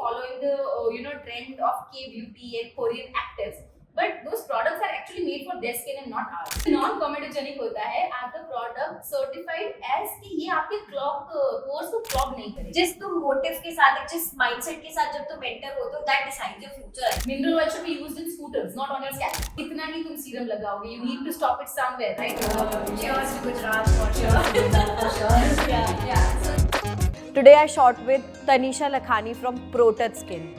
following the trend of K-beauty and Korean actors. But those products are actually made for their skin and not ours. Non-comedogenic होता है are the product certified as कि ये आपके pores को clog नहीं करेगा. जिस तुम मोटिव के साथ, जिस माइंडसेट के साथ जब तुम एंटर होते हो, that decides your future. Mineral oil should be used in scooters, not on your scalp. कितना ही तुम सीरम लगाओगे, you need to stop it somewhere, right? Cheers to Gujarat for sure. Yeah. So, Today I shot with Tanisha Lakhani from ProTouch Skin.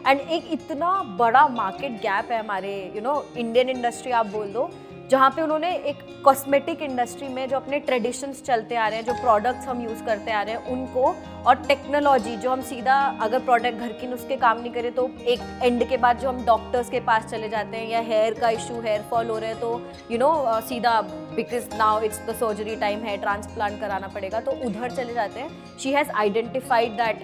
And एक इतना बड़ा market gap है हमारे Indian industry आप बोल दो, जहाँ पे उन्होंने एक कॉस्मेटिक इंडस्ट्री में जो अपने ट्रेडिशंस चलते आ रहे हैं, जो प्रोडक्ट्स हम यूज़ करते आ रहे हैं उनको, और टेक्नोलॉजी जो हम सीधा अगर प्रोडक्ट घर के नुस्खे काम नहीं करें तो एक एंड के बाद जो हम डॉक्टर्स के पास चले जाते हैं, या हेयर का इशू, हेयर फॉल हो रहे हैं तो सीधा because now it's the surgery time, hair transplant कराना पड़ेगा, तो उधर चले जाते हैं. She has identified that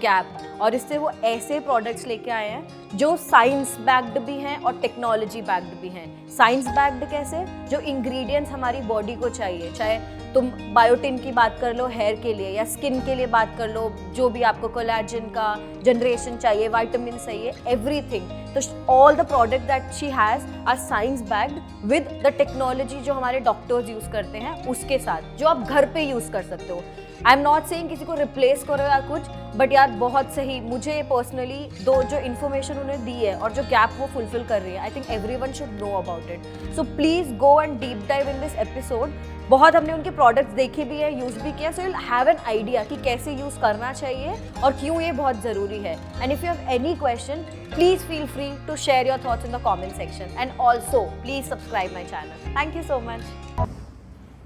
gap, और इससे वो ऐसे प्रोडक्ट्स लेके आए हैं जो साइंस बैक्ड भी हैं और टेक्नोलॉजी बैक्ड भी हैं. साइंस बैक्ड कैसे? जो इंग्रेडिएंट्स हमारी बॉडी को चाहिए, चाहे तुम बायोटिन की बात कर लो हेयर के लिए, या स्किन के लिए बात कर लो, जो भी आपको कोलेजन का जनरेशन चाहिए, विटामिन चाहिए, एवरीथिंग. तो all the product that she has are science backed with the technology जो हमारे डॉक्टर्स यूज़ करते हैं उसके साथ, जो आप घर पे यूज़ कर सकते हो. आई एम नॉट सेइंग किसी को रिप्लेस करो या कुछ, बट यार बहुत सही. मुझे पर्सनली जो इन्फॉर्मेशन उन्हें दी है और जो गैप वो फुलफिल कर रही है, I think everyone should know about it. So please go and deep dive in this episode. बहुत हमने उनके प्रोडक्ट्स देखे भी है, यूज़ भी किया, so you will have an idea कि कैसे यूज़ करना चाहिए और क्यों ये बहुत ज़रूरी है. And if you have any question, please feel free to share your thoughts in the comment section. And also please subscribe my channel. Thank you so much.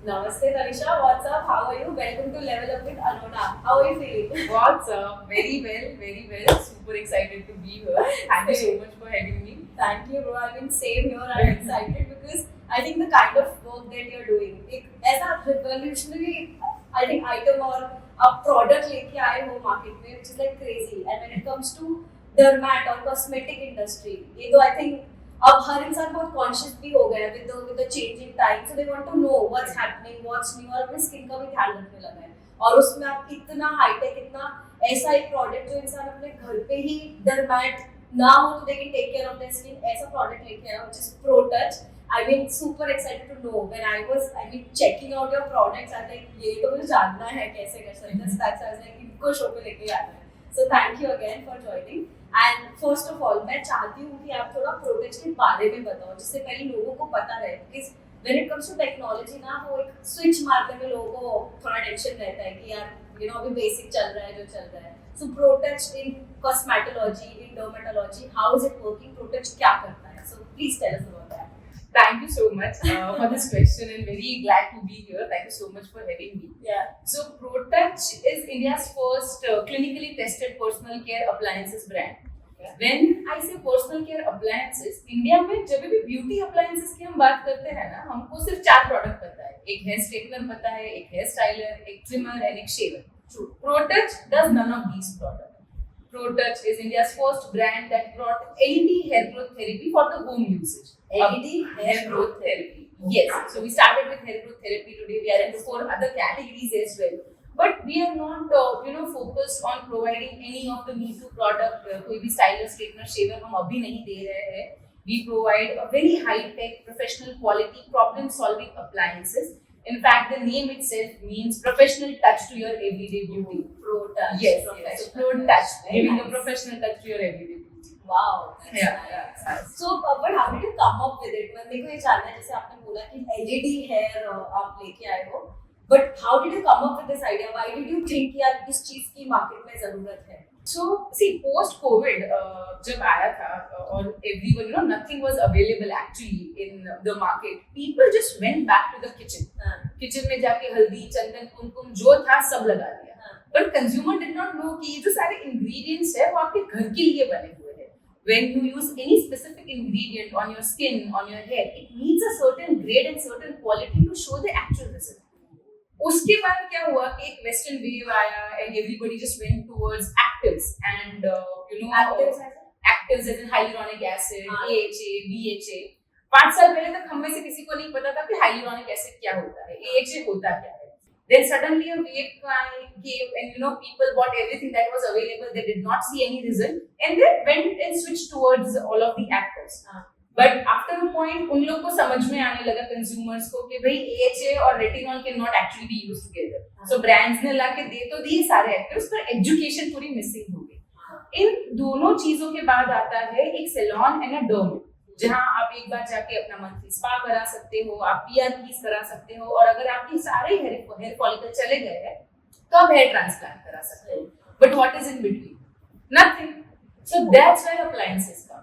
Namaste Tanisha, what's up? How are you? Welcome to Level Up with Anona. How are you feeling? What's up? Very well. Super excited to be here. Thank you so much for having me. Thank you, bro. I mean, same here. I'm excited because I think the kind of work that you're doing, एक ऐसा revolutionary, I think, item और product लेके आए हो market में, which is like crazy. And when it comes to dermat और cosmetic industry, ये तो I think अब हर इंसान बहुत कॉन्शियस भी हो गया with the changing time, so they want to know what's happening, what's new, और अपने स्किन का भी ध्यान रखने लगा है. और उसमें आप इतना हाईटेक, इतना ऐसा एक प्रोडक्ट जो इंसान अपने घर पे ही डरमैट ना हो तो they can take care of their skin, ऐसा प्रोडक्ट लेके आया which is ProTouch. I mean super excited to know. When I was checking out your products, I like ये तो मुझे जानना है कैसे कर सकते हैं. दैट्स आई लाइक इनको शो पे लेके आना है. So thank you again for joining. And first of all मैं चाहती हूँ कि आप थोड़ा ProTouch के बारे में बताओ, जिससे पहले लोगों को पता रहे. Because when it comes to technology ना, वो एक स्विच मारने में लोगों को थोड़ा टेंशन रहता है कि यार अभी बेसिक चल रहा है जो चल रहा है. So ProTouch in cosmetology, in dermatology, how is it working? ProTouch क्या करता है? So please tell us about that. Thank you so much for this question, and very glad to be here. Thank you so much for having me. Yeah. So ProTouch is India's first clinically tested personal care appliances brand. When I say personal care appliances, India में जब भी beauty appliances की हम बात करते हैं ना, हमको सिर्फ 4 प्रोडक्ट पता है. एक हेयर स्ट्रेटनर पता है, एक हेयर स्टाइलर, एक ट्रिमर एंड एक shaver. ProTouch does none of these products. ProTouch is India's first brand that brought LED hair growth therapy for the home usage. LED hair growth therapy. Yes. So we started with hair growth therapy. Today we are into 4 other categories as well. But we are not, focused on providing any of the Me Too product. कोई भी styler, straightener, shaver हम अभी नहीं दे रहे हैं. We provide a very high-tech, professional quality, problem-solving appliances. In fact, the name itself means professional touch to your everyday beauty. ProTouch. Yes. So ProTouch, giving nice. a professional touch to your everyday beauty. Wow. Yeah. So, but how did you come up with it? मेरे को ये जानना है, जैसे आपने बोला कि LED hair आप लेके आए हो, but how did you come up with this idea? Why did you think यार इस चीज की मार्केट में जरूरत है? So see, post COVID जब आया था और everyone, nothing was available actually in the market. People just went back to the kitchen. Kitchen में जाके हल्दी, चंदन, कुमकुम जो था सब लगा दिया. But consumer did not know कि ये जो सारे ingredients है वो आपके घर के लिए बने हुए हैं. When you use any specific ingredient on your skin, on your hair, it needs a certain grade and certain quality to show the actual result. उसके बाद क्या हुआ कि एक वेस्टर्न वेव आया and everybody just went towards actives and actives as in hyaluronic acid, AHA, BHA. 5 साल पहले तक हम में से किसी को नहीं पता था कि हाइलुरोनिक एसिड क्या होता है, AHA होता क्या है. Then suddenly a wave came, and people bought everything that was available. They did not see any result, and they went and switched towards all of the actors. But after a point, उन लोग को समझ में आने लगा consumers को कि भाई AHA और retinol cannot actually be used together. So brands ने लाके दे तो दिए सारे actors, पर education पूरी missing हो गई. इन दोनों चीजों के बाद आता है एक salon and a derm, जहां आप एक बार जाके अपना मंथली स्पा करा सकते हो, आप PRPs करा सकते हो, और अगर आपके सारे हेयर फॉलिकल चले गए हैं तो आप हेयर ट्रांसप्लांट करा सकते हो. But what is in between? Nothing. So that's where appliances come.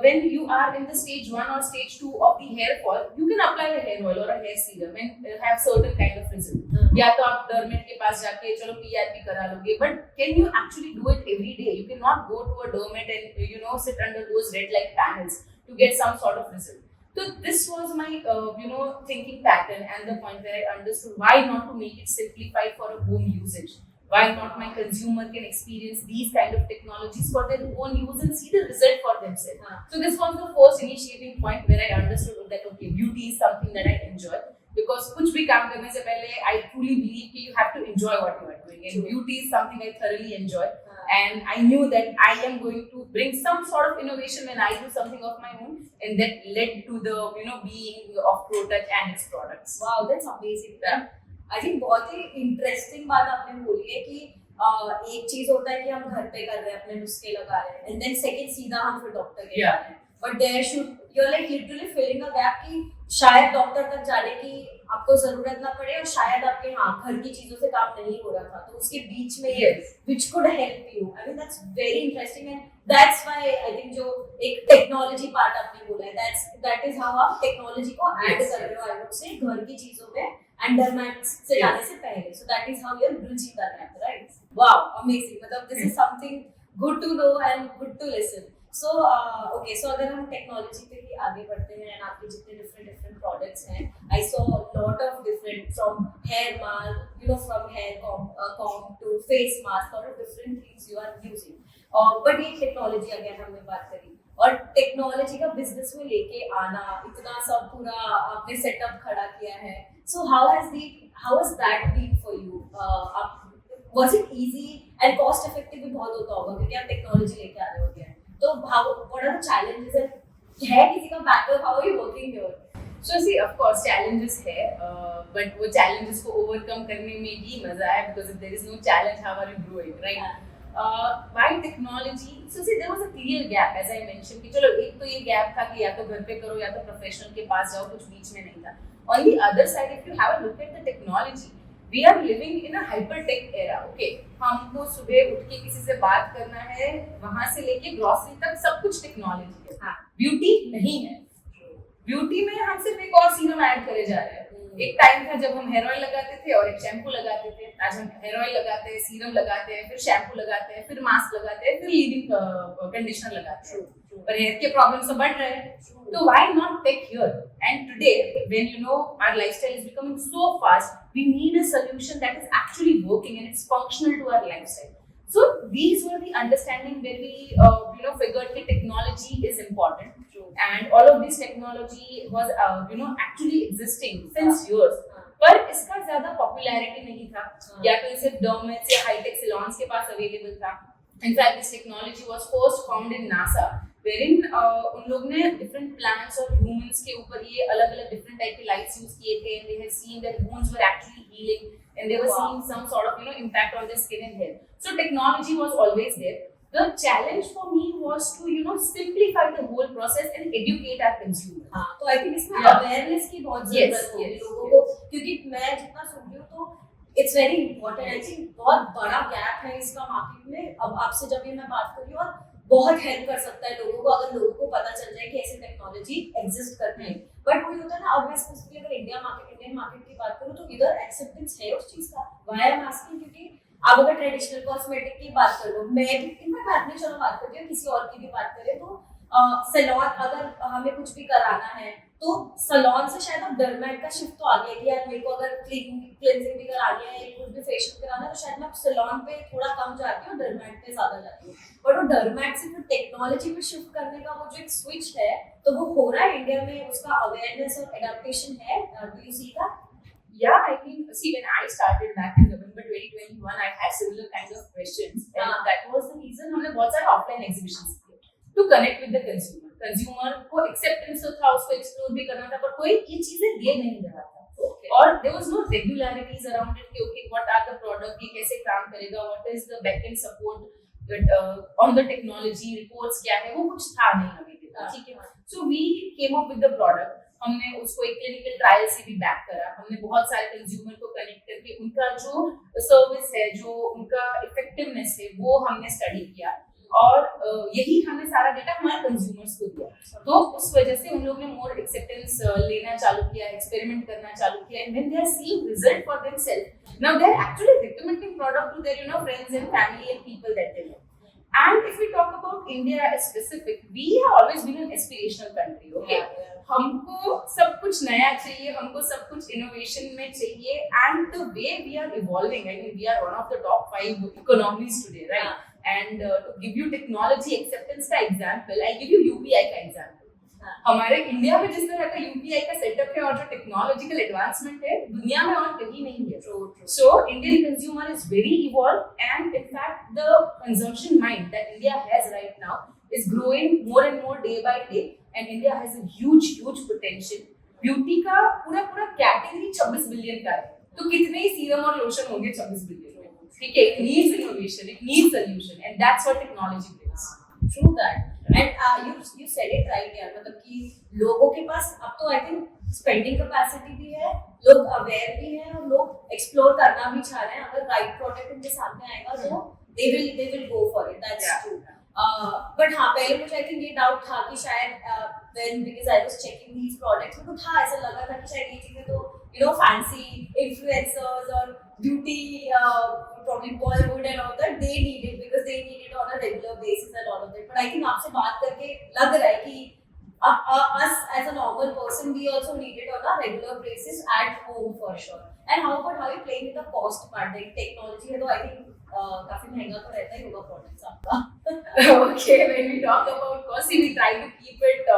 When you are in the stage 1 or stage 2 of the hair fall, you can apply a hair oil or a hair serum and have certain kind of result. या तो आप डर्मेट के पास जाके चलो PRP करा लोगे, but can you actually do it every day? You cannot go to a dermat and sit under those red light panels to get some sort of result. So this was my thinking pattern, and the point where I understood why not to make it simplified for a home usage. Why not my consumer can experience these kind of technologies for their own use and see the result for themselves. So this was the first initiating point where I understood that okay, beauty is something that I enjoy, because कुछ भी काम करने से पहले I truly believe कि you have to enjoy what you are doing, and beauty is something I thoroughly enjoy. And I knew that I am going to bring some sort of innovation when I do something of my own, and that led to the being of ProTouch and its products. Wow, that's amazing. I think बहुत ही interesting बात आपने बोली है कि एक चीज होता है कि हम घर पे कर रहे हैं, अपने नुस्खे लगा रहे हैं, एंड देन सेकंड सीधा हम फिर डॉक्टर के जा रहे हैं. But there should you are like literally filling a gap कि शायद डॉक्टर तक जाने की आपको जरूरत ना पड़े, और शायद आपके घर की चीजों से काम नहीं हो रहा था, तो उसके बीच में ये which could help you. I mean that's very interesting, and that's why I think जो एक टेक्नोलॉजी पार्ट आपने बोला है, दैट इज हाउ आप टेक्नोलॉजी को ऐड कर रहे हो, आई वुड से घर की चीजों में and dermats से जाने से पहले. So that is how you're bridging that gap, right? Wow, amazing. मतलब this is something good to know and good to listen. So okay, so अगर हम टेक्नोलॉजी पे ही आगे बढ़ते हैं, and आपके जितने different products हैं, I saw a lot of different, from hair mask, from hair comb to face mask, lot of different things you are using. But ये टेक्नोलॉजी अगर हमने बात करी, और टेक्नोलॉजी का बिजनेस में लेके आना, इतना सब पूरा आपने सेटअप खड़ा किया है. So how has that been for you? Was it easy and cost effective भी बहुत होता होगा क्योंकि आप टेक्नोलॉजी लेके आ रहे होते हैं. तो what are the challenges है किसी का backup? How are you working here? So see, of course challenges है, but वो challenges को overcome करने में ही मजा है, because if there is no challenge, how are you growing, right? Why technology? So see, there was a clear gap, as I mentioned, कि चलो एक तो ये गैप था कि या तो घर पे करो या तो प्रोफेशनल के पास जाओ, कुछ बीच में नहीं था. On the other side, if you have a look at the technology, we are living in a hyper tech era. Okay, हमको सुबह उठ के किसी से बात करना है, वहां से लेके ग्रोसरी तक सब कुछ टेक्नोलॉजी है. ब्यूटी नहीं है. ब्यूटी में हम सिर्फ एक और सीरम ऐड करे जा रहे हैं. एक टाइम था जब हम हेयर ऑयल लगाते थे और एक शैम्पू लगाते थे. आज हम हेयर ऑयल लगाते हैं, सीरम लगाते हैं, फिर शैम्पू लगाते हैं, फिर मास्क लगाते हैं, फिर लीविंग कंडीशनर लगाते हैं. पर हेयर के प्रॉब्लम्स तो बढ़ रहे हैं. तो why not tech here? And today, when our lifestyle is becoming so fast, we need a solution that is actually working and it's functional to our lifestyle. So these were the understanding where we figured that technology is important. And all of this technology was actually existing since years. पर इसका ज्यादा popularity नहीं था, या तो सिर्फ डर्मेट्स या hi tech saloons के पास अवेलेबल था. In fact, this technology was first found in NASA, wherein उन लोग ने different plants और humans के ऊपर ये अलग-अलग different type के lights use किए थे, and they had seen that bones were actually healing, and they were seeing some sort of impact on their skin and hair. So technology was always there. The challenge for me was to simplify the whole process and educate our consumers. हाँ, तो I think इसमें awareness की बहुत जरूरत होगी लोगों को, क्योंकि मैं जितना सुन रही हूँ तो it's very important. I think बहुत बड़ा गैप है इसका मार्केट में. अब आपसे जब ये मैं बात कर रही हूँ, और बहुत हेल्प कर सकता है लोगों को अगर लोगों को पता चल जाए कि ऐसी टेक्नोलॉजी एग्जिस्ट करती है. बट वही होता है ना, अब मैं स्पेसिफिकली अगर इंडियन मार्केट की बात करूँ तो इधर एक्सेप्टेंस है उस चीज का. व्हाई आई एम आस्किंग, क्योंकि आप अगर ट्रेडिशनल कॉस्मेटिक की बात कर लो, मैं भी इनफैक्ट मैं अपनी चलो बात करती हूँ, किसी और की भी बात करें तो सैलून अगर हमें कुछ भी कराना है तो सैलून से शायद अब डर्मेट का शिफ्ट तो आ गया कि यार मेरे को अगर क्लींजिंग भी करानी है, कुछ भी फेशियल कराना है, तो शायद मैं सैलून पे थोड़ा कम जाती हूँ, डर्मेट पे ज्यादा जाती हूँ. बट वो डर्मेट से फिर टेक्नोलॉजी पे शिफ्ट करने का वो जो एक स्विच है, तो वो हो रहा है इंडिया में, उसका अवेयरनेस और एडेप्टेशन है. Do you see that? Yeah, I mean, see, when I started back in November 2021, I had similar kind of questions, and that was the reason हमने बहुत सारे offline exhibitions किए to connect with the consumer. Consumer को acceptance तो था, उसको explore भी करना था, पर कोई ये चीजें दे नहीं रहा था. और there was no regularities around it कि okay, what are the product, ये कैसे काम करेगा, what is the backend support on the technology, reports क्या है, वो कुछ था नहीं अभी तक. ठीक है. So we came up with the product. हमने उसको एक क्लिनिकल ट्रायल से भी बैक करा. हमने बहुत सारे कंज्यूमर को कनेक्ट करके उनका जो सर्विस है, जो उनका इफेक्टिवनेस है, वो हमने स्टडी किया और यही हमने सारा डेटा हमारे कंज्यूमर्स को दिया. तो उस वजह से उन लोगों ने मोर एक्सेप्टेंस लेना चालू किया, एक्सपेरिमेंट करना चालू किया, and when they are seeing result for themselves, now they are actually recommending product to their friends and family and people that they know. And if we talk about India as specific, we have always been an aspirational country, okay? हमको सब कुछ नया चाहिए, हमको सब कुछ innovation में चाहिए, and the way we are evolving, I mean, we are one of the top 5 economies today, right? And to give you technology acceptance का example, I'll give you UPI का example. हमारे इंडिया में जिस तरह का UPI का setup है और जो टेक्नोलॉजिकल एडवांसमेंट है, दुनिया में और कहीं नहीं है. So Indian consumer is very evolve, and in fact the consumption mind that India has right now is growing more and more day by day, and India has a huge potential. Beauty का पूरा category 26 billion का है, तो कितने ही serum और lotion होंगे 26 billion में. ठीक है, it needs innovation, it needs solution, and that's what technology brings. True that. And you said it right यार, मतलब कि लोगों के पास अब तो I think spending capacity भी है, लोग aware भी हैं और लोग explore करना भी चाह रहे हैं. अगर right product उनके सामने आएगा तो they will go for it. That's true. But हाँ, पहले मुझे I think ये doubt था कि शायद because I was checking these products, मुझे था ऐसा लगा था कि शायद ये चीजें तो fancy influencers और beauty probably Bollywood and all that, they need it because they need it on a regular basis and all of that. But I think आपसे बात करके लग रहा है कि us as a normal person, we also need it on a regular basis at home for sure. And how you playing with the cost part? Like technology है तो I think काफी महंगा तो रहता ही होगा products आपका. Okay, when we talk about cost, we try to keep it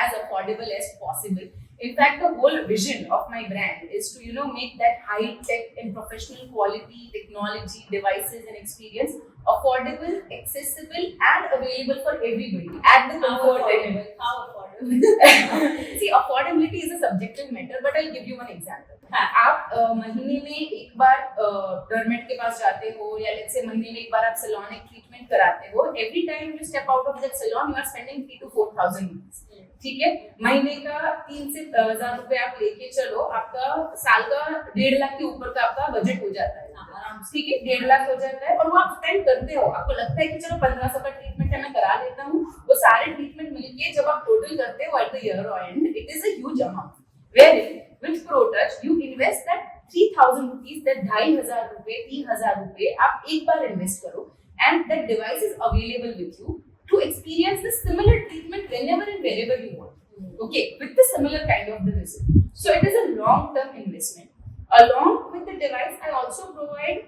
as affordable as possible. In fact, the whole vision of my brand is to make that high tech and professional quality technology devices and experience affordable, accessible and available for everybody at the comfort level. How affordable? See, affordability is a subjective matter, but I'll give you one example. आप महीने में एक बार डर्मेट के पास जाते हो, या let's say महीने में एक बार आप सैलॉनिक ट्रीटमेंट कराते हो. Every time you step out of that salon, you are spending 3 to 4,000 rupees. ठीक है, महीने का 3 से 1000 रुपए आप लेके चलो, आपका साल का 1.5 लाख के ऊपर का आपका बजट हो जाता है. ठीक है, 1.5 लाख हो जाता है, और वो आप स्पेंड करते हो. आपको लगता है कि चलो 1500 का ट्रीटमेंट है, मैं करा लेता हूँ. वो सारे ट्रीटमेंट मिलके जब आप टोटल करते हो at the year and, it is a huge amount. Wherein with ProTouch you invest that 3,000 rupees, that 2,500 रुपए, 3,000 रुपए आप एक बार इन्वेस्ट करो, and that device is available with you to experience the similar treatment whenever and wherever you want. Okay, with the similar kind of the result. So it is a long-term investment. Along with the device, I also provide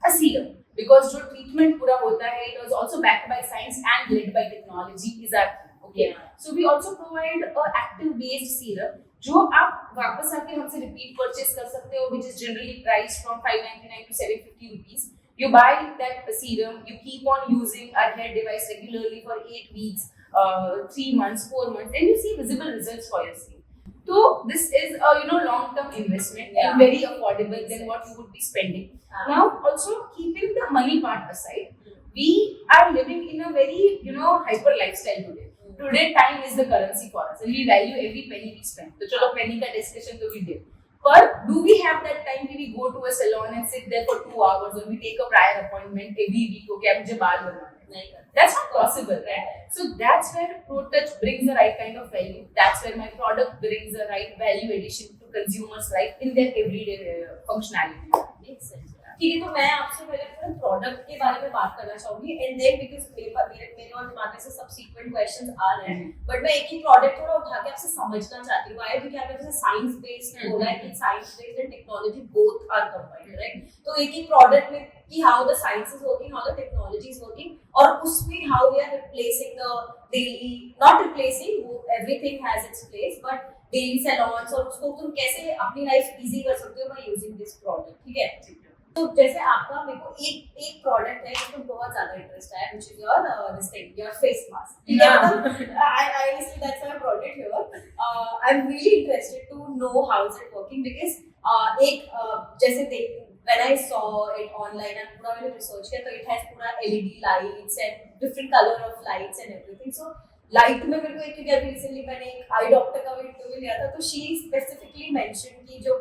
a serum, because जो treatment पूरा होता है, it was also backed by science and led by technology. Is that okay? So we also provide a active-based serum, जो आप वापस आके हमसे repeat purchase कर सकते हो, which is generally priced from 599 to 750 rupees. You buy that serum, you keep on using our hair device regularly for 8 weeks, 3 months, 4 months, and you see visible results for yourself. So this is a long-term investment and very affordable than what you would be spending. Now, also keeping the money part aside, we are living in a very hyper lifestyle today. Today, time is the currency for us, and we value every penny we spend. So, chalo penny ka discussion to we did. But do we have that time? We go to a salon and sit there for 2 hours, or we take a prior appointment every week? Okay, mujhe baal banana hai. That's not possible, right? So that's where ProTouch brings the right kind of value. That's where my product brings the right value addition to consumers' life in their everyday functionality. Makes sense. ठीक है, तो मैं आपसे पहले अपने product के बारे में बात करना चाहूंगी एंड देन बिकॉज मेरे और दिमाग में से सब्सीक्वेंट क्वेश्चंस आ रहे हैं, बट मैं एक ही प्रोडक्ट थोड़ा उठा के आपसे समझना चाहती हूँ। आई क्योंकि आपने जैसे साइंस बेस्ड बोला है कि science based and technology both are combined, right? तो एक ही प्रोडक्ट में कि how the science is working, how the technology is working, और उसमें how we are replacing the daily, not replacing, वो everything has its place, but daily salons और उसको तुम कैसे अपनी लाइफ इजी कर सकते हो बाय यूजिंग दिस प्रोडक्ट, ठीक है? तो जैसे आपका मेरे को एक प्रोडक्ट है जिसमें बहुत ज्यादा इंटरेस्ट है, which is your this thing, your face mask, ठीक है? मतलब आई honestly that's my product here. I'm really interested to know how is it working because जैसे देख when I saw it online and पूरा मैंने रिसर्च किया, तो it has पूरा LED lights and different color of lights and everything. So light में मेरे को एक, क्योंकि अभी रिसेंटली मैंने एक आई डॉक्टर का इंटरव्यू लिया था, तो शी स्पेसिफिकली मेंशन कि जो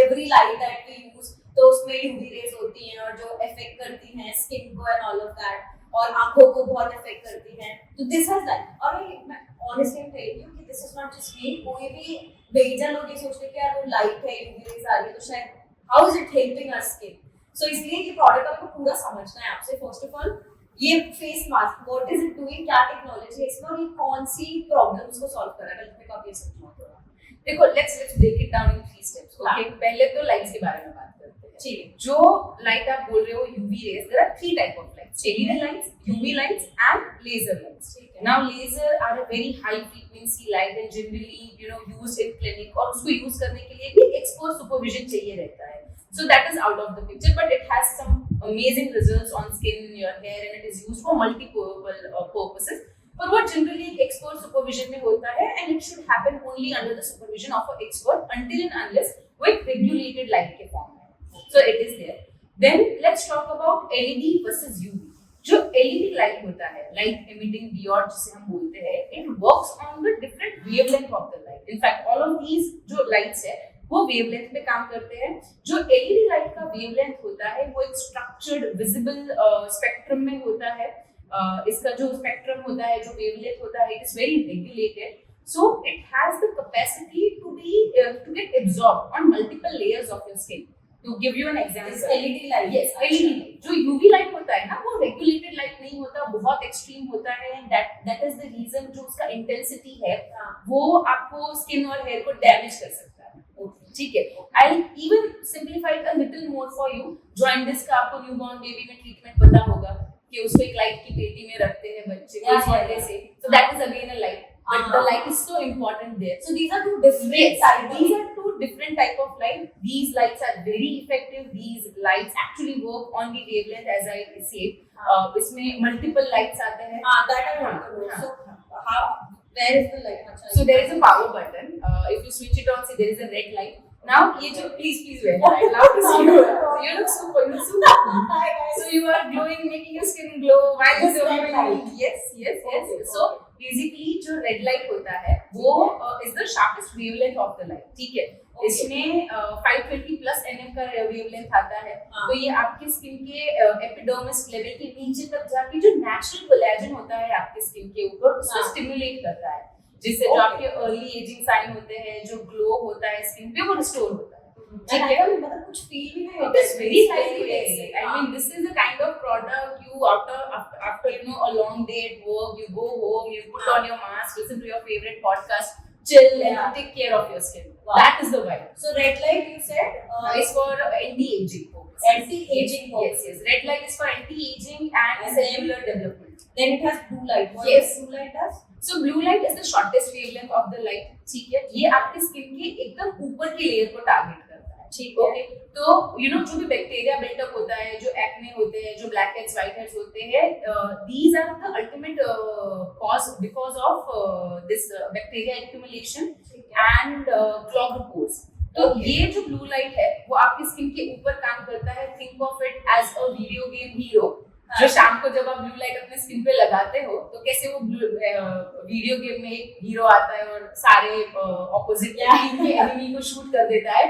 every light that we use, तो उसमें यूवी रेज होती हैं और जो अफेक्ट करती हैं स्किन को एंड ऑल ऑफ दैट, और आंखों को बहुत अफेक्ट करती हैं। तो दिस हैज दैट, और मैं ऑनेस्टली टेल यू कि दिस इज नॉट जस्ट मी, कोई भी बेजा लोग ये सोचते हैं कि यार वो लाइट है, यूवी रेज आ रही है, तो शायद how is it helping our skin? So इसलिए ये प्रोडक्ट आपको पूरा समझना है आपसे। फर्स्ट ऑफ ऑल ये face mask what is it doing, क्या टेक्नोलॉजी है इसमें, और ये कौन सी प्रॉब्लम्स को सॉल्व कर रहा है? पहले आप ये समझो थोड़ा। देखो, let's break it down in 3 steps. Okay, पहले तो लाइट्स के बारे में बात करते हैं। ठीक है। जो लाइट आप बोल रहे हो UV rays, there are 3 type of lights, LED lights, UV lights and laser lights. Now laser are a very high frequency light and generally used in clinic, और उसको यूज करने के लिए भी एक्सपर्ट सुपरविजन चाहिए रहता है. So that is out of the picture, but it has some amazing results on skin, your hair, and it is used for multiple purposes. But what generally expert supervision में होता है, and it should happen only under the supervision of an expert until and unless with regulated light के form में. So it is there. Then let's talk about LED versus UV. जो LED light होता है, light emitting diode जिसे हम बोलते हैं, it works on the different wavelength of the light. In fact, all of these जो lights है वो वेवलेंथ में काम करते हैं. जो LED लाइट का वेवलेंथ होता है वो एक स्ट्रक्चर्ड विजिबल स्पेक्ट्रम में होता है. इसका जो स्पेक्ट्रम होता है, जो वेवलेंथ होता है, it is very regulated, so it has the capacity to get absorb on multiple layers of your skin. To give you an example, LED light, yes, LED जो UV लाइट होता है ना, वो रेगुलेटेड लाइट नहीं होता, बहुत extreme होता है, and that is the reason जो उसका इंटेंसिटी है वो आपको स्किन और हेयर को डैमेज कर सकता है. ठीक है, I even simplified a little more for you. Jaundice का आपको न्यूबॉर्न बेबी में ट्रीटमेंट पता होगा कि उसको एक लाइट की पेटी में रखते हैं बच्चे को इस वजह से. सो that is again a light, but the light is so important there. So these are two different types. These are two different type of light. These lights are very effective. These lights actually work on the wavelength, as I said. इसमें multiple lights आते हैं. That I want to know. So how, where is the light? So there is a power button. If you switch it on, see there is a red light. Now ये जो please wear, I love to see you. You look super. You look super. Hi guys. So you are glowing, making your skin glow. Why is your red light? Yes. So basically जो red light होता है वो is the sharpest wavelength of the light. ठीक है. इसमें 520 plus nm का wavelength आता है. तो ये आपके स्किन के एपिडर्मिस लेवल के नीचे तक जाके जो नेचुरल कोलेजन होता है आपके स्किन के ऊपर उसको स्टिमुलेट करता है, जिससे जो आपके अर्ली एजिंग साइन होते हैं, जो ग्लो होता है स्किन पे, वो रिस्टोर होता है. ठीक है, मतलब कुछ फील भी नहीं होता. It is very highly. I mean, this is the kind of product you after a long day at work, you go home, you put on your mask, listen to your favorite podcast, chill and take care of your skin. Wow. That is the vibe. So red light you said is for anti-aging purpose. Anti-aging purpose. Yes. Red light is for anti-aging and cellular development. Then it has blue light. What yes. Blue light does? So blue light is the shortest wavelength of the light. ठीक है, ये आपके skin के एकदम ऊपर की layer को target करता है. ठीक है, तो जो भी बैक्टीरिया बिल्टअप होता है, जो एक्ने होते हैं, जो ब्लैक हेड्स, व्हाइट हेड्स होते हैं, these are the ultimate cause because of this bacteria accumulation and clogged pores. तो ये जो ब्लू लाइट है वो आपकी स्किन के ऊपर काम करता है. Think of it as a video game hero, जो शाम को जब आप ब्लू लाइट अपने स्किन पे लगाते हो तो कैसे वो वीडियो गेम में एक हीरो आता है और सारे ऑपोजिट टीम के एनिमी को शूट कर देता है.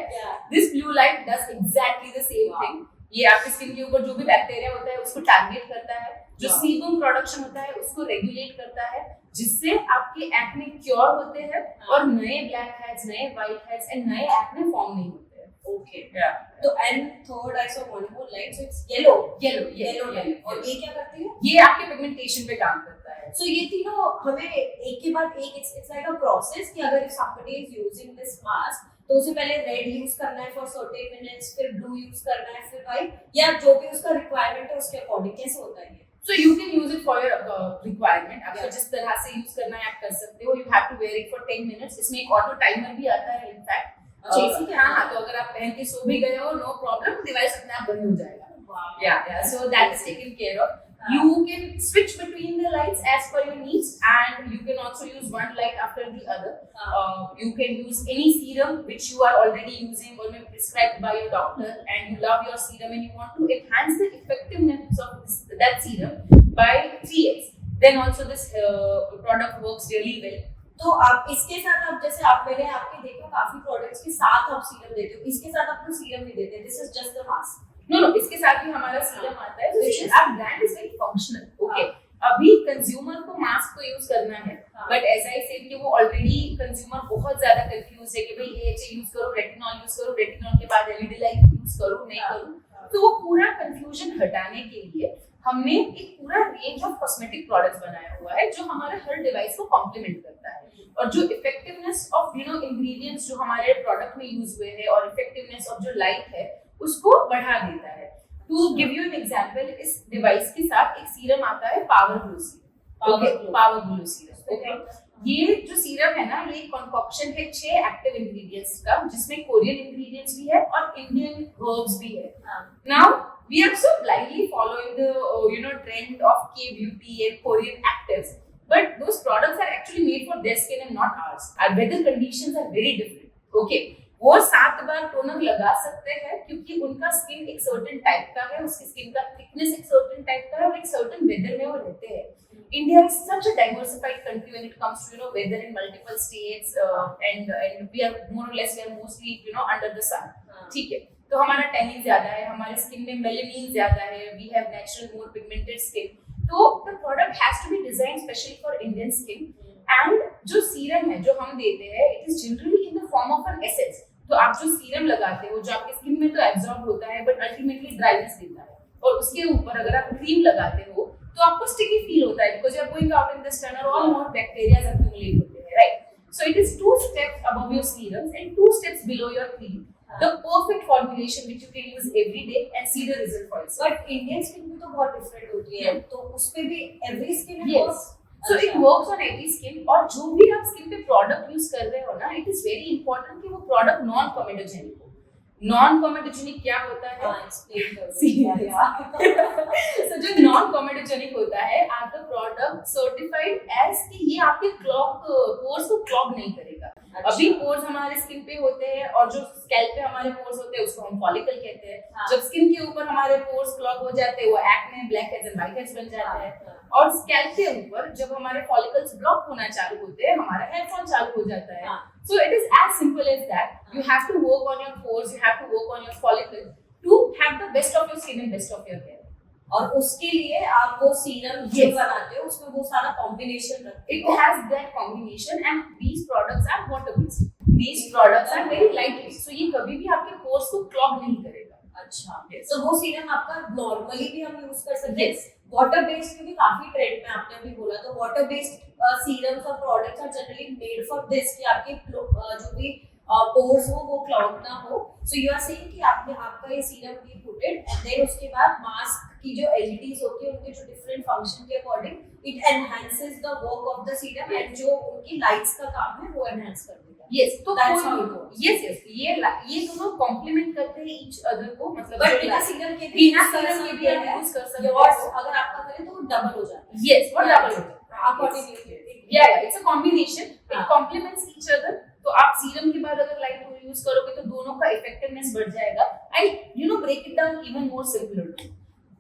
This blue light does exactly the same thing. ये आपकी स्किन के ऊपर जो भी बैक्टीरिया होता है उसको टारगेट करता है, जो सीबम प्रोडक्शन होता है उसको रेगुलेट करता है, जिससे आपके एक्ने क्योर होते हैं और नए ब्लैक हेड्स, नए व्हाइट हेड्स एंड नए एक्ने फॉर्म नहीं होते हैं. Okay. Yeah. तो and third I saw one more light, so it's yellow. Yellow light. और ये क्या करती है? ये आपके पिगमेंटेशन पे काम करता है. So ये तीनों हमें एक के बाद एक it's like a process कि अगर if somebody is using this mask तो उसे पहले रेड यूज करना है for certain minutes, फिर ब्लू यूज करना है, फिर व्हाइट, या जो भी उसका रिक्वायरमेंट है उसके अकॉर्डिंग कैसे होता है ये? So you can use it for your requirement. आपको Yeah. जिस तरह से यूज करना है आप कर सकते हो. You have to wear it for 10 minutes. इसमें एक ऑटो टाइमर भी आता है इनफैक्ट. अच्छा, इसी के हाँ, तो अगर आप पहन के सो भी गए हो, नो प्रॉब्लम, डिवाइस अपने आप बंद हो जाएगा. Wow. Yeah. So that is taken care of. You can switch between the lights as per your needs, and you can also use one light after the other. You can use any serum which you are already using or maybe prescribed by your doctor, and you love your serum and you want to enhance the effectiveness of that serum by 3x. Then also this product works really well. तो आप इसके साथ आप जैसे आप मैंने आपके देखा काफी प्रोडक्ट्स के साथ आप सीरम देते हो, इसके साथ आप कोई सीरम नहीं देते, this is just the mask. No, इसके साथ भी हमारा सीरम आता है. Which is- Our brand is very functional. Okay. अभी कंज्यूमर को मास्क तो यूज करना है, बट एज आई सेड कि वो ऑलरेडी कंज्यूमर बहुत ज्यादा कंफ्यूज है कि भाई AHA यूज करो, रेटिनॉल यूज करो, रेटिनॉल के बाद LED लाइट यूज करो, नहीं करूं. तो वो पूरा कंफ्यूजन हटाने के लिए हमने एक पूरा रेंज ऑफ कॉस्मेटिक प्रोडक्ट्स बनाया हुआ है जो हमारे हर डिवाइस को कॉम्प्लीमेंट करता है, और जो इफेक्टिवनेस ऑफ इंग्रेडिएंट्स जो हमारे प्रोडक्ट में यूज हुए हैं और इफेक्टिवनेस ऑफ जो लाइट है उसको बढ़ा देता है. To give you an example, इस डिवाइस के साथ एक सीरम आता है power glow serum. Power glow serum. Okay. ये जो सीरम है ना, ये कंकॉक्शन है 6 एक्टिव इंग्रेडिएंट्स का, जिसमें कोरियन इंग्रेडिएंट्स भी है और इंडियन हर्ब्स भी है. Now we are so blindly following the trend of K-beauty and Korean actives, but those products are actually made for their skin and not ours. Our weather conditions are very different. Okay, वो 7 बार toner लगा सकते हैं क्योंकि उनका skin एक certain type का है, उसकी स्किन का थिकनेस एक सर्टेन टाइप का है और एक सर्टेन वेदर में वो रहते हैं. India is such a diversified country when it comes to weather in multiple states, and we are more or less mostly under the sun. ठीक है. तो हमारा टैनिंग ज्यादा है, हमारे स्किन में मेलानिन ज्यादा है, we have natural more pigmented skin. तो the product has to be design specially for Indian skin. And जो सीरम है जो हम देते हैं, it is generally in the form of an essence. तो आप जो सीरम लगाते हो, जो आपके स्किन में तो एब्जॉर्ब होता है बट अल्टीमेटली ड्राइनेस देता है, और उसके ऊपर अगर आप क्रीम लगाते हो तो आपको स्टिकी फील होता है because you are going out in the sun और ऑल मोर बैक्टीरियाज एक्यूमुलेट होते हैं, right? So it is 2 steps above your serums and 2 steps below your cream. The perfect formulation which you can use every day and see the result for yourself. But Indian skin भी तो बहुत different होती है, तो उस पे भी every skin है. Yes. So it works on every skin. और जो भी आप स्किन पे प्रोडक्ट यूज कर रहे हो ना, इट इज वेरी इंपॉर्टेंट कि वो प्रोडक्ट नॉन कॉमेडोजेनिक हो. नॉन कॉमेडोजेनिक क्या होता है? So जो नॉन कॉमेडोजेनिक होता है, are the product certified as कि ये आपके पोर्स को क्लॉग नहीं करेगा. अभी पोर्स हमारे स्किन पे होते हैं और जो स्कैल्प पे हमारे पोर्स होते हैं उसको हम फॉलिकल कहते हैं. जब स्किन के ऊपर हमारे पोर्स क्लॉग हो जाते हैं, वो acne, black heads and white heads बन जाते हैं. और स्कैल्प के ऊपर जब हमारे फॉलिकल्स ब्लॉक होना चालू होते हैं, हमारा हेयर फॉल चालू हो जाता है. So it is as simple as that. You have to work on your pores, you have to work on your follicle to have the best of your skin and best of your hair. और उसके लिए आप वो serum जो बनाते हो उसमें वो सारा कॉम्बिनेशन रखते It हो. has that combination and these products are water based. These products are very lightweight, so ये कभी भी आपके pores को clog नहीं करेगा. अच्छा. Yes. तो वो सीरम आपका नॉर्मली भी हम यूज कर सकते हैं. Yes. वाटर बेस्ड क्योंकि काफी ट्रेंड में आपने अभी बोला, तो वाटर बेस्ड सीरम्स और products are generally made for this कि आपके जो भी पोर्स हो वो क्लॉग ना हो. सो यू आर सेइंग कि आपका ये सीरम भी पुटेड एंड देन उसके बाद मास्क की जो एलईडीज होती है उनके जो डिफरेंट फंक्शन के according it enhances the work of the serum and जो उनकी लाइट्स का काम है वो एनहांस कर देता है. Yes, तो That's how it works. yes, ये दोनों कॉम्प्लीमेंट करते हैं ईच अदर को. मतलब बट जो बिना light- सीरम के बिना सीरम के भी आप यूज कर सकते हो. योर्स अगर आपका करें तो डबल हो जाता है. Yes, what double होता है? According Yeah, it's a combination. It हाँ. complements each other. तो आप सीरम के बाद अगर लाइट यूज करोगे तो दोनों का इफेक्टिवनेस बढ़ जाएगा. I break it down even more simpler.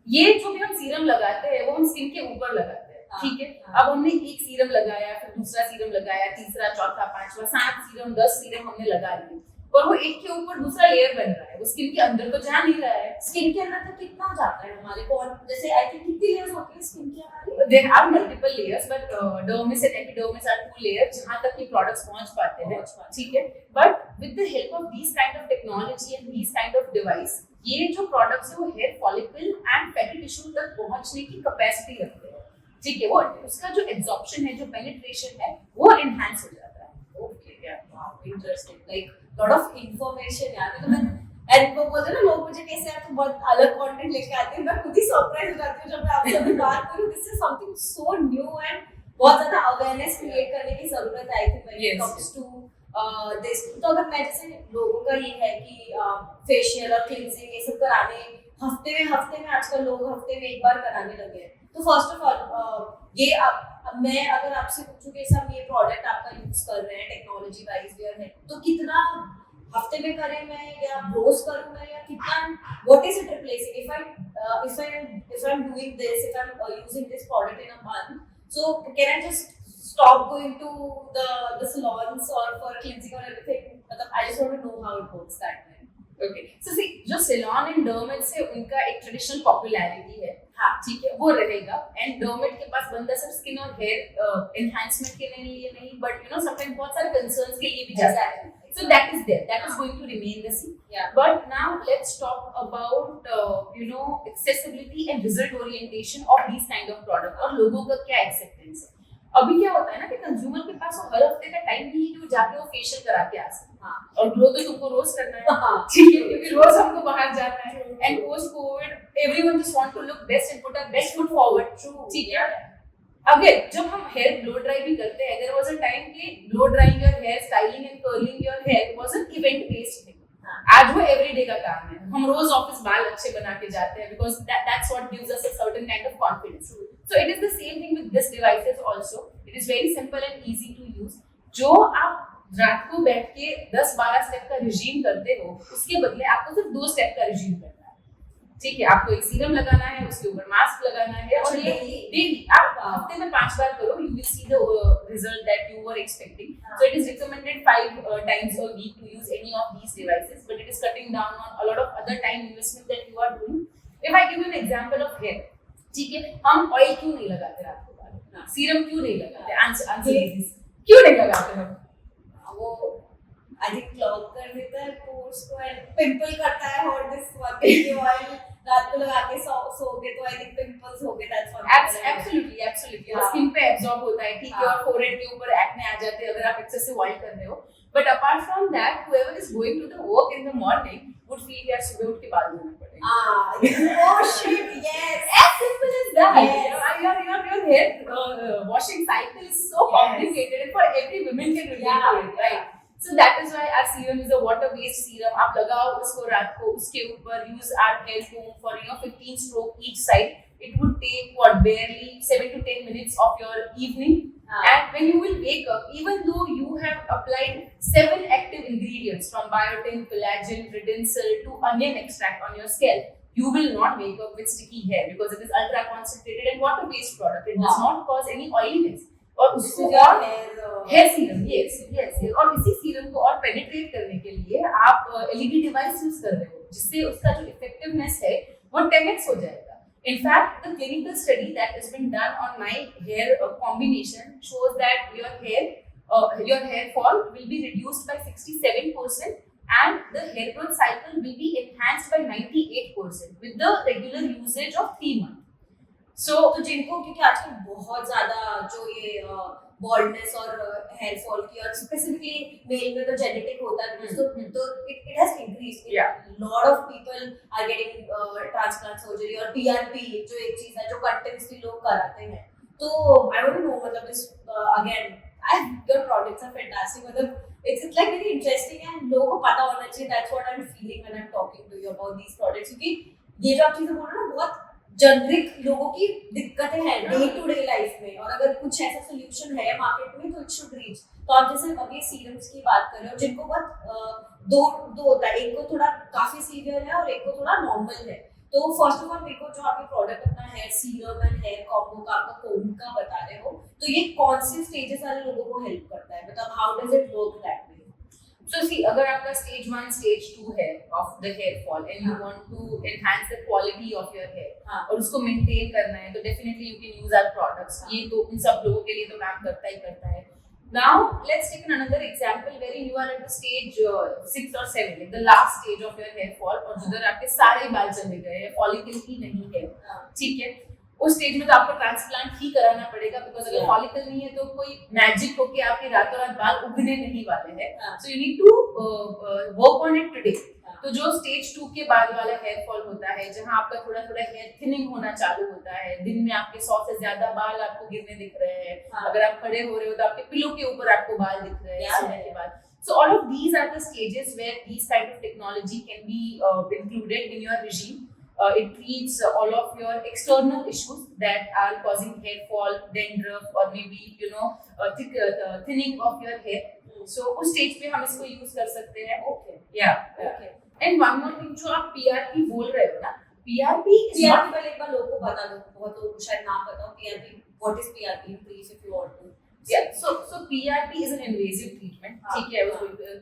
ये जो भी हम सीरम लगाते हैं वो हम स्किन के ऊपर लगाते हैं, ठीक है? अब हमने एक सीरम लगाया, फिर दूसरा सीरम लगाया, तीसरा, चौथा, पांचवा, 7 सीरम, 10 सीरम हमने लगा लिए और वो एक के ऊपर दूसरा लेयर बन रहा है. वो स्किन के अंदर तो जा नहीं रहा है. स्किन के अंदर तक कितना जाता है हमारे को? और जैसे आई थिंक कितनी लेयर्स होती है स्किन की हमारी? they have multiple layers, but dermis and epidermis are two layers जहाँ तक कि products पहुँच पाते हैं, ठीक है? But with the help of these kind of technology and these kind of device, ये जो products है वो hair follicle and fatty tissue तक पहुँचने की capacity रखते हैं, ठीक है? वो उसका जो absorption है, जो penetration है, वो enhance हो जाता है. Okay, yeah, wow, interesting. Like lot of information यार. तो मैं and वो बोलते हैं ना लोग मुझे कैसे यार तुम बहुत अलग कंटेंट लेके आते हैं, मैं खुद ही सरप्राइज हो जाती हूँ जब मैं आपसे अभी बात करूँ. This is something so new and बहुत ज्यादा अवेयरनेस क्रिएट करने की जरूरत है I think when it comes to this. तो अगर मैं जैसे लोगों का ये है कि फेशियल और क्लींजिंग ये सब कराने हफ्ते में आजकल लोग हफ्ते में एक बार कराने लगे हैं. तो फर्स्ट ऑफ ऑल ये आप मैं अगर आपसे पूछूं कि सब ये प्रोडक्ट आपका यूज कर रहे हैं टेक्नोलॉजी वाइज वेयर है तो कितना हफ्ते में करें मैं या रोज करूं मैं या कितना what is it replacing if I am doing this if I am using this product in a month so can I just stop going to the salons or for cleansing or everything. मतलब I just want to know how it works that way. Okay, so see जो salon and dermat से उनका एक traditional popularity है, हाँ ठीक है, वो रहेगा. And dermat के पास बंदा सिर्फ skin और hair enhancement के लिए नहीं, but you know sometimes बहुत सारे concerns के लिए भी जाता है. So that is there. That is going to remain the same. Yeah. But now let's talk about you know accessibility and result orientation of these kind of product और लोगों का क्या acceptance है. अभी क्या होता है ना कि कंज्यूमर के पास हर हफ्ते का टाइम भी है कि वो जाके वो फेशियल करा के आ सकते. हाँ. और ग्लो तो तुमको रोज करना है, हाँ. ठीक है, क्योंकि रोज हमको बाहर जाना है. And post covid everyone just want to look best and put a best foot forward, ठीक है. अगर जब हम हेयर ब्लो ड्राई भी करते हैं, देयर वाज अ टाइम कि blow drying your hair, styling and curling your hair was an event based thing. आज वो एवरीडे का काम है. हम रोज ऑफिस बाल अच्छे बना के जाते हैं because that's what gives us a certain kind of confidence. So it is the same thing with this devices also. It is very simple and easy to use. जो आप रात को बैठ के 10-12 स्टेप का रिजीम करते हो, उसके बदले आपको सिर्फ 2 स्टेप का रिजीम करना है, ठीक है. आपको एक सीरम लगाना है, उसके ऊपर मास्क लगाना है और ये डेली आप हफ्ते में 5 बार करो. You will see the result that you were expecting. So it is recommended 5 times a week to use any of these devices, but it is cutting down on a lot of other time investment that you are doing. If I give you an example of hair, ठीक है, हम oil क्यों नहीं लगाते रात को बाल, serum क्यों नहीं लगाते, आंसर क्यों नहीं लगाते हम? वो आई थिंक क्लॉग कर देता है पोर्स को एंड पिंपल करता है और दिस वन थिंग ऑयल रात को लगा के सोगे तो आई थिंक पिंपल्स हो गए. दैट्स वन एब्सोल्युटली स्किन पे एब्जॉर्ब होता है, ठीक है, और फोरहेड के ऊपर एक्ने आ जाते हैं अगर आप एक्सेसिव ऑयल कर रहे हो. But apart from that whoever is going to the work in the morning would feel यार सुबह उठ के बाल धोना पड़ेगा. Oh shit, yes. As simple as that. Yes. Your hair washing cycle is so complicated and for every woman can relate to it, right? So that is why our serum is a water-based serum. आप लगाओ उसको रात को, उसके ऊपर use our hair comb for 15 stroke each side. It would take barely 7 to 10 minutes of your evening. And when you will wake up, even though you have applied 7 active ingredients from biotin, collagen, retinol to onion extract on your scalp, you will not wake up with sticky hair because it is ultra concentrated and water based product. It does not cause any oiliness. और उसको और hair serum, yes, और इसी serum को और penetrate करने के लिए आप LED डिवाइस यूज कर रहे हो जिससे उसका जो इफेक्टिवनेस है वो 10x हो जाएगा. In fact, the clinical study that has been done on my hair combination shows that your hair fall will be reduced by 67% and the hair growth cycle will be enhanced by 98% with the regular usage of 3 months. So तो जिनको क्योंकि आजकल बहुत ज्यादा जो ये baldness और hair fall की और स्पेसिफिकली मेल में तो जेनेटिक होता है तो it has increased. Lot of people are getting transplant surgery और PRP जो एक चीज है जो कंटिन्यूअसली लोग कराते हैं. तो आई वांट टू नो मतलब this again your products are fantastic. मतलब it's like very interesting and लोगों को पता होना चाहिए. That's what I am feeling when I am talking to you about these products क्योंकि ये जो आप चीजें बोल रहे हो ना बहुत जनरिक लोगों की दिक्कतें हैं डे टू डे लाइफ में और अगर कुछ ऐसा सोल्यूशन है मार्केट में तो इट शुड रीच. तो आप जैसे अभी सीरम्स की बात कर रहे हो जिनको बहुत दो होता है, एक को थोड़ा काफी सीवियर है और एक को थोड़ा नॉर्मल है. तो फर्स्ट ऑफ ऑल मेरे को जो आप ये प्रोडक्ट अपना hair serum and hair combo का आपका कोम का बता रहे हो तो ये कौन से स्टेजेस वाले लोगों को हेल्प करता है, मतलब how does it work that way? So see, अगर आपका stage 1, stage 2 है of the hair fall and you want to enhance the quality of your hair और उसको maintain करना है तो definitely you can use our products. ये तो उन सब लोगों के लिए तो काम करता है. Now let's take another example wherein you are at the stage 6 or 7, like the last stage of your hair fall और जिधर आपके सारे बाल चले गए हैं, follicle ही नहीं है, ठीक है. उस स्टेज में तो आपको ट्रांसप्लांट ही कराना पड़ेगा बिकॉज अगर फॉलिकल नहीं है तो कोई मैजिक होके आपके रातों रात बाल उगने नहीं वाले हैं. So you need to work on it today. तो जो स्टेज 2 के बाद वाला हेयर फॉल होता है जहां आपका थोड़ा थोड़ा हेयर थिनिंग होना चालू होता है, दिन में आपके 100 से ज्यादा बाल आपको गिरने दिख रहे हैं, अगर आप खड़े हो रहे हो तो आपके पिलो के ऊपर आपको बाल दिख रहे हैं सोने के बाद. So all of these are the stages where these type of technology can be included in your regime. It treats all of your external issues that are causing hair fall, dandruff, or maybe thinning of your hair. So उस stage पे हम इसको use कर सकते हैं. Okay. Yeah. Okay. And one more thing जो आप PRP बोल रहे हो ना, PRP पहले एक बार लोगों को बता दो, बहुत लोग शायद नाम बताओ. PRP, what is PRP? Please, if you want to. Yeah, so PRP is an invasive treatment. ठीक है,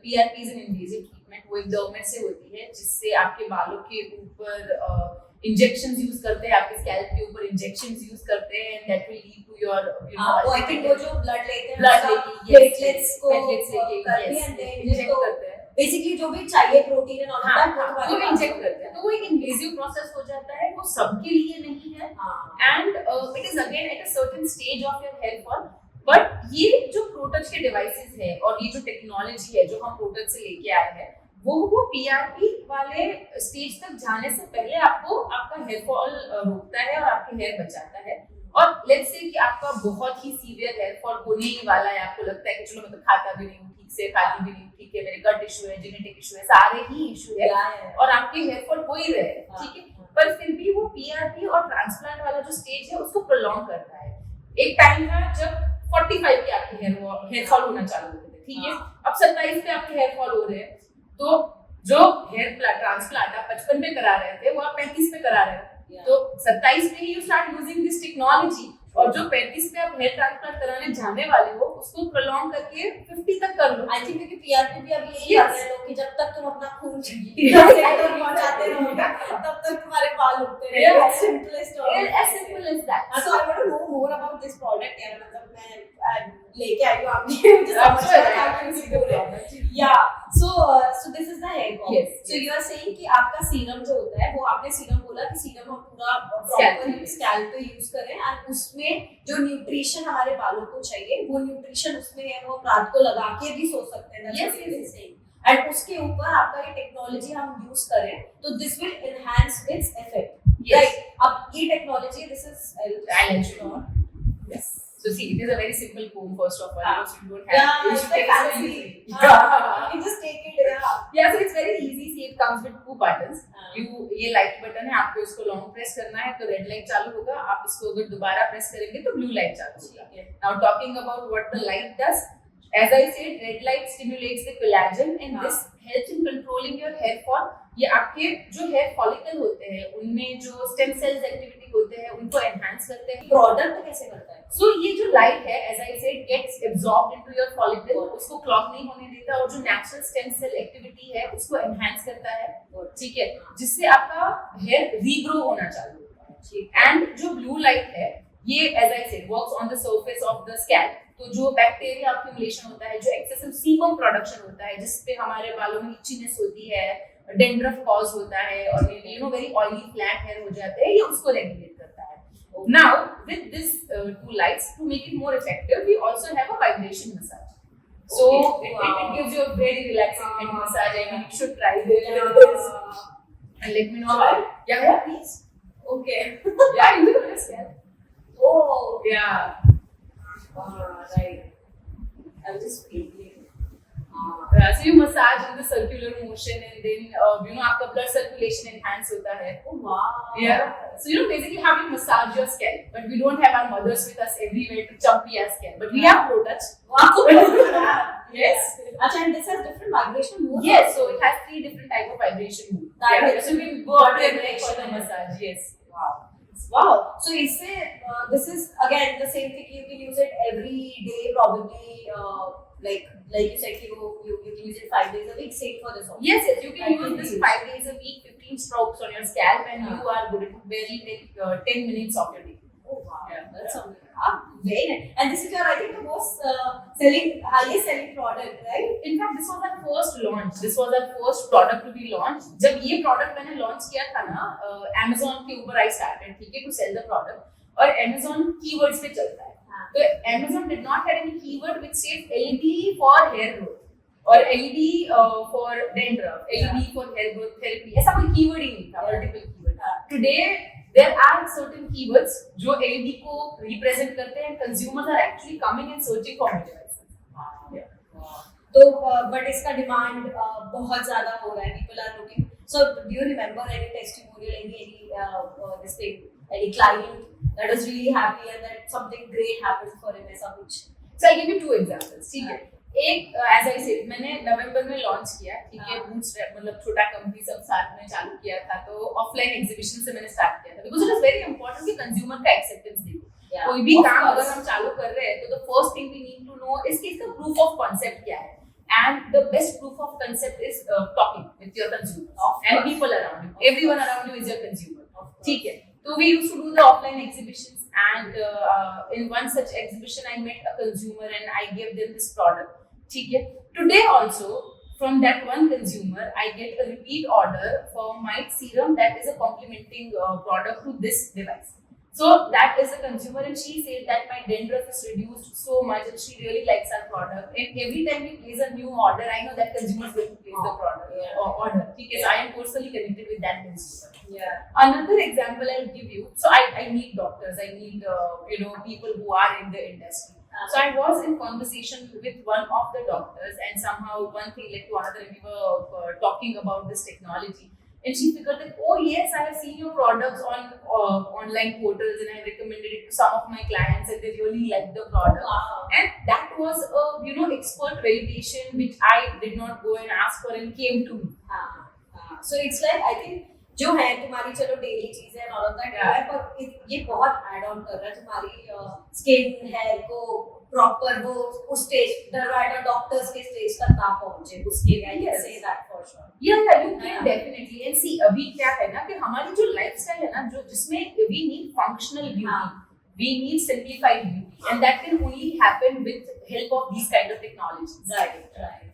PRP is an invasive treatment. वो एक डर्मेट से होती है जिससे आपके बालों के ऊपर इंजेक्शंस यूज करते हैं, आपके स्कैल्प के ऊपर इंजेक्शंस यूज करते हैं and that will lead to your I think वो जो ब्लड लेते हैं platelets को लेके इंजेक्ट करते हैं. बेसिकली जो भी चाहिए प्रोटीन एंड ऑल दैट वो इंजेक्ट करते हैं. तो वो एक इन्वेजिव प्रोसेस हो जाता है, वो सबके लिए नहीं है and it is again at a certain stage of your hair fall. But ये जो प्रोटच के डिवाइसेस है और ये जो टेक्नोलॉजी है जो हम प्रोटच से लेके आए हैं वो पीआरपी वाले स्टेज तक जाने से पहले आपको आपका हेयर फॉल रोकता है और आपके हेयर बचाता है. और लेट्स से कि आपका बहुत ही सीवियर हेयर फॉल होने ही वाला है, आपको लगता है कि चलो मैं तो खाता भी नहीं हूँ ठीक से, खाती भी नहीं हूँ ठीक है, मेरे गट इशू है, जेनेटिक इशू है, सारे ही इशू है और आपके हेयर फॉल हो ही रहे हैं, ठीक है. पर फिर भी वो पीआरपी और ट्रांसप्लांट वाला जो स्टेज है उसको प्रोलॉन्ग करता है. एक टाइम था जब 45 के आपके हेयर फॉल होना चालू होते थे, ठीक है. अब 27 पे आपके हेयर फॉल हो रहे हैं, तो जो हेयर ट्रांसप्लांट आप 55 में करा रहे थे वो आप 35 में करा रहे हो. तो 27 में ही you start using this technology और जो 35 पे आप हेयर ट्रांसप्लांट कराने जाने वाले हो उसको प्रोलॉन्ग करके 50 तक कर लो. आई थिंक क्योंकि पीआरपी भी अभी यही कर रहे हैं लोग कि जब तक तुम अपना खून पहुंचाते रहोगे तब तक तुम्हारे बाल उगते रहेंगे. as simple as that. So I want to know more about this product यार. मतलब मैं लेके आई हूँ आपने मुझे समझ में आया कि उसी को या so this is the hair comb. Yes. So you are saying कि आपका सीरम जो होता है वो आपने सीरम बोला कि सीरम हम पूरा प्रॉपर स्कैल्प पे यूज करें और उसमें जो न्यूट्रिशन हमारे बालों को चाहिए वो न्यूट्रिशन उसमें है, वो रात को लगा के भी सो सकते हैं. Yes. एंड उसके ऊपर आपका ये टेक्नोलॉजी हम यूज करें तो this will enhance its effect. Right. अब ये technology this is Yes. So see, it is a very simple comb first of all. So you don't have. Yeah, you it's should like take it fancy. easy. You can just take it. Yeah, so it's very easy. See, it comes with 2 buttons. ये light button है, आपको इसको long press करना है तो red light चालू होगा. आप इसको अगर दोबारा प्रेस करेंगे तो ब्लू लाइट चालू होगा. Now talking about what the light does, as I said, red light stimulates the collagen and this helps in controlling your hair fall. ये आपके जो हेयर फॉलिकल होते हैं उनमें जो स्टेम सेल्स एक्टिविटी होते हैं उनको एनहांस करते हैं. प्रोडक्ट कैसे करता है? So ये जो लाइट है as I said gets absorbed into your follicle, उसको क्लॉग नहीं होने देता और जो नेचुरल स्टेम सेल एक्टिविटी है उसको एनहांस करता है, ठीक है, जिससे आपका हेयर रीग्रो होना चालू होता है. एंड जो ब्लू लाइट है ये as I said works on the surface of the scalp. तो जो बैक्टीरिया अक्यूमुलेशन होता है, जो एक्सेसिव सीबम प्रोडक्शन होता है जिससे हमारे बालों में इचीनेस होती है, डेंड्रफ कॉज होता है और may be very oily flat hair हो जाते हैं, ये उसको रेगुलेट करता है. Now with this 2 lights to make it more effective, we also have a vibration massage. So it gives you a very relaxing head massage. I mean, you should try this and let me know about it. Yeah, please. Okay. Yeah, you will understand. Oh. Yeah. Right. I was just feeling. So you massage in the circular motion and then आपका blood circulation enhance होता है. Oh wow. Yeah. So basically how we massage your scalp, but we don't have our mothers with us everywhere to chumpy our scalp, but we have ProTouch. Wow. Yes. Achha, and this has different vibration modes. Yes. So it has 3 different type of vibration modes. Yeah. So we go out there for the massage. Yes. Wow. So this is again the same thing. You can use it every day probably. like you said, you can use it 5 days a week. Same for this also. Yes, you can use this 5 days a week, 15 strokes on your scalp, and you are good. It will barely take 10 minutes of your day. Oh wow, Yeah. that's something. Very nice. And this is your, I think, the most highest selling product, right? In fact, this was our first launch. This was our first product to be launched. जब ये product मैंने launch किया था ना, Amazon के ऊपर I started, ठीक है, to sell the product. और Amazon keywords पे चलता है. तो Amazon did not have any keyword which said LED for hair growth or LED for dandruff, LED for hair growth therapy. ऐसा कोई keyword ही नहीं था, multiple keyword. Today there are certain keywords जो LED को represent करते हैं, and consumers are actually coming and searching for my devices. तो but इसका demand बहुत ज़्यादा हो रहा है. People are looking. So do you remember any testimonial, any this thing, any client that was really happy and that something great happened for him ऐसा कुछ? So I'll give you two examples. ठीक है. एक as I said, मैंने नवंबर में launch किया, ठीक है, बूटस्ट्रैप मतलब छोटा कंपनी सब साथ में चालू किया था, तो ऑफलाइन एग्जीबिशन से मैंने स्टार्ट किया था, because it is very important कि कंज्यूमर का एक्सेप्टेंस देखो. कोई भी काम अगर हम चालू कर रहे हैं तो the first thing we need to know is कि इसका प्रूफ ऑफ कांसेप्ट क्या है, and the best proof of concept is talking with your consumers and people around you. Everyone around you is your consumer. ठीक है, तो we used to do the offline exhibitions, and in one such exhibition I met a consumer and I gave them this product. ठीक है, today also from that one consumer I get a repeat order for my serum that is a complementing product to this device. So that is a consumer, and she said that my dandruff is reduced so much and she really likes our product, and every time we place a new order I know that consumer is going to place the product or order. Okay, so I am personally connected with that consumer. Yeah. Another example I'll give you. So I need doctors, I need people who are in the industry. So I was in conversation with one of the doctors, and somehow one thing led to another, and we were talking about this technology. And she figured that, oh yes, I have seen your products on online portals, and I recommended it to some of my clients, and they really liked the product. Wow. And that was a expert validation which I did not go and ask for, and came to me. So it's like, I think जो है तुम्हारी चलो daily चीज है और all that है, पर ये बहुत ऐड ऑन कर रहा है तुम्हारी स्किन हेयर को प्रॉपर वो उस स्टेज डॉक्टर्स के स्टेज तक ना पहुंचे उसके लिए. आई can say that for sure. या यू कैन डेफिनेटली. एंड सी अभी क्या है ना कि हमारी जो लाइफस्टाइल है ना, जो जिसमें we need functional beauty, we need simplified beauty, and that can only happen with help of these kind of technologies. Right.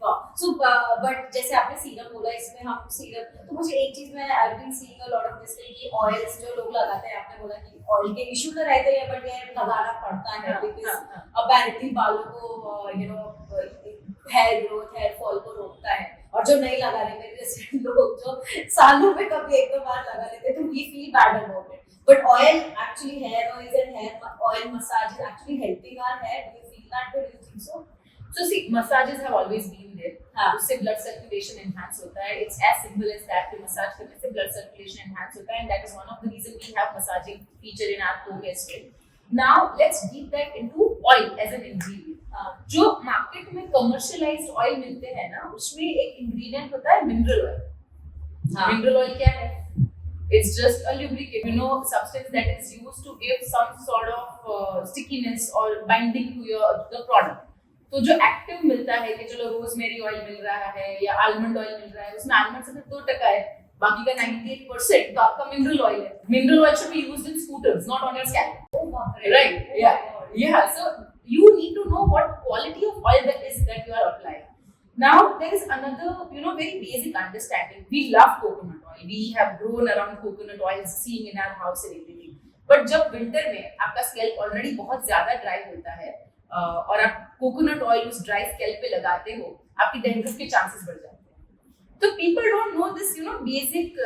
Wow. So but जैसे आपने सीरम बोला, इसमें हम सीरम, तो मुझे एक चीज में I have been seeing a lot of this thing कि ऑयल्स जो लोग लगाते हैं, आपने बोला कि ऑयल के इशू तो रहते हैं बट ये लगाना पड़ता है बिकॉज अपेरेंटली बालों को हेयर ग्रोथ, हेयर फॉल को रोकता है. और जो नहीं लगा रहे मेरे जैसे लोग जो सालों में कभी एक दो बार लगा लेते तो we feel bad about it. But oil, actually hair oils and hair oil massage is actually helping our hair. Do you feel that way? Do you think so? So see, massages have always been there. उससे blood circulation enhance होता है. It's as simple as that. कि massage करने से blood circulation enhance होता है, and that is one of the reason we have massaging feature in our co-hair straight. Now let's deep dive into oil as an ingredient. जो market में commercialized oil मिलते हैं ना, उसमें एक ingredient होता है mineral oil. Mineral oil क्या है? It's just a lubricant, substance that is used to give some sort of stickiness or binding to the product. तो जो एक्टिव मिलता है कि चलो रोजमेरी ऑयल मिल रहा है या आलमंड ऑयल मिल रहा है, उसमें आलमंड से 2% है, बाकी का 98% तो आपका मिनरल ऑयल है. Mineral oil should be used in scooters, not on your scalp. Right? Yeah. So you need to know what quality of oil that is that you are applying. Now there is another, very basic understanding. We love coconut oil. We have grown around coconut oil, seeing in our house and everything. But जब winter में आपका scalp already बहुत ज़्यादा dry होता है और आप coconut oil उस dry scalp पे लगाते हो, आपकी dandruff के chances बढ़ जाते हैं. So people don't know this, basic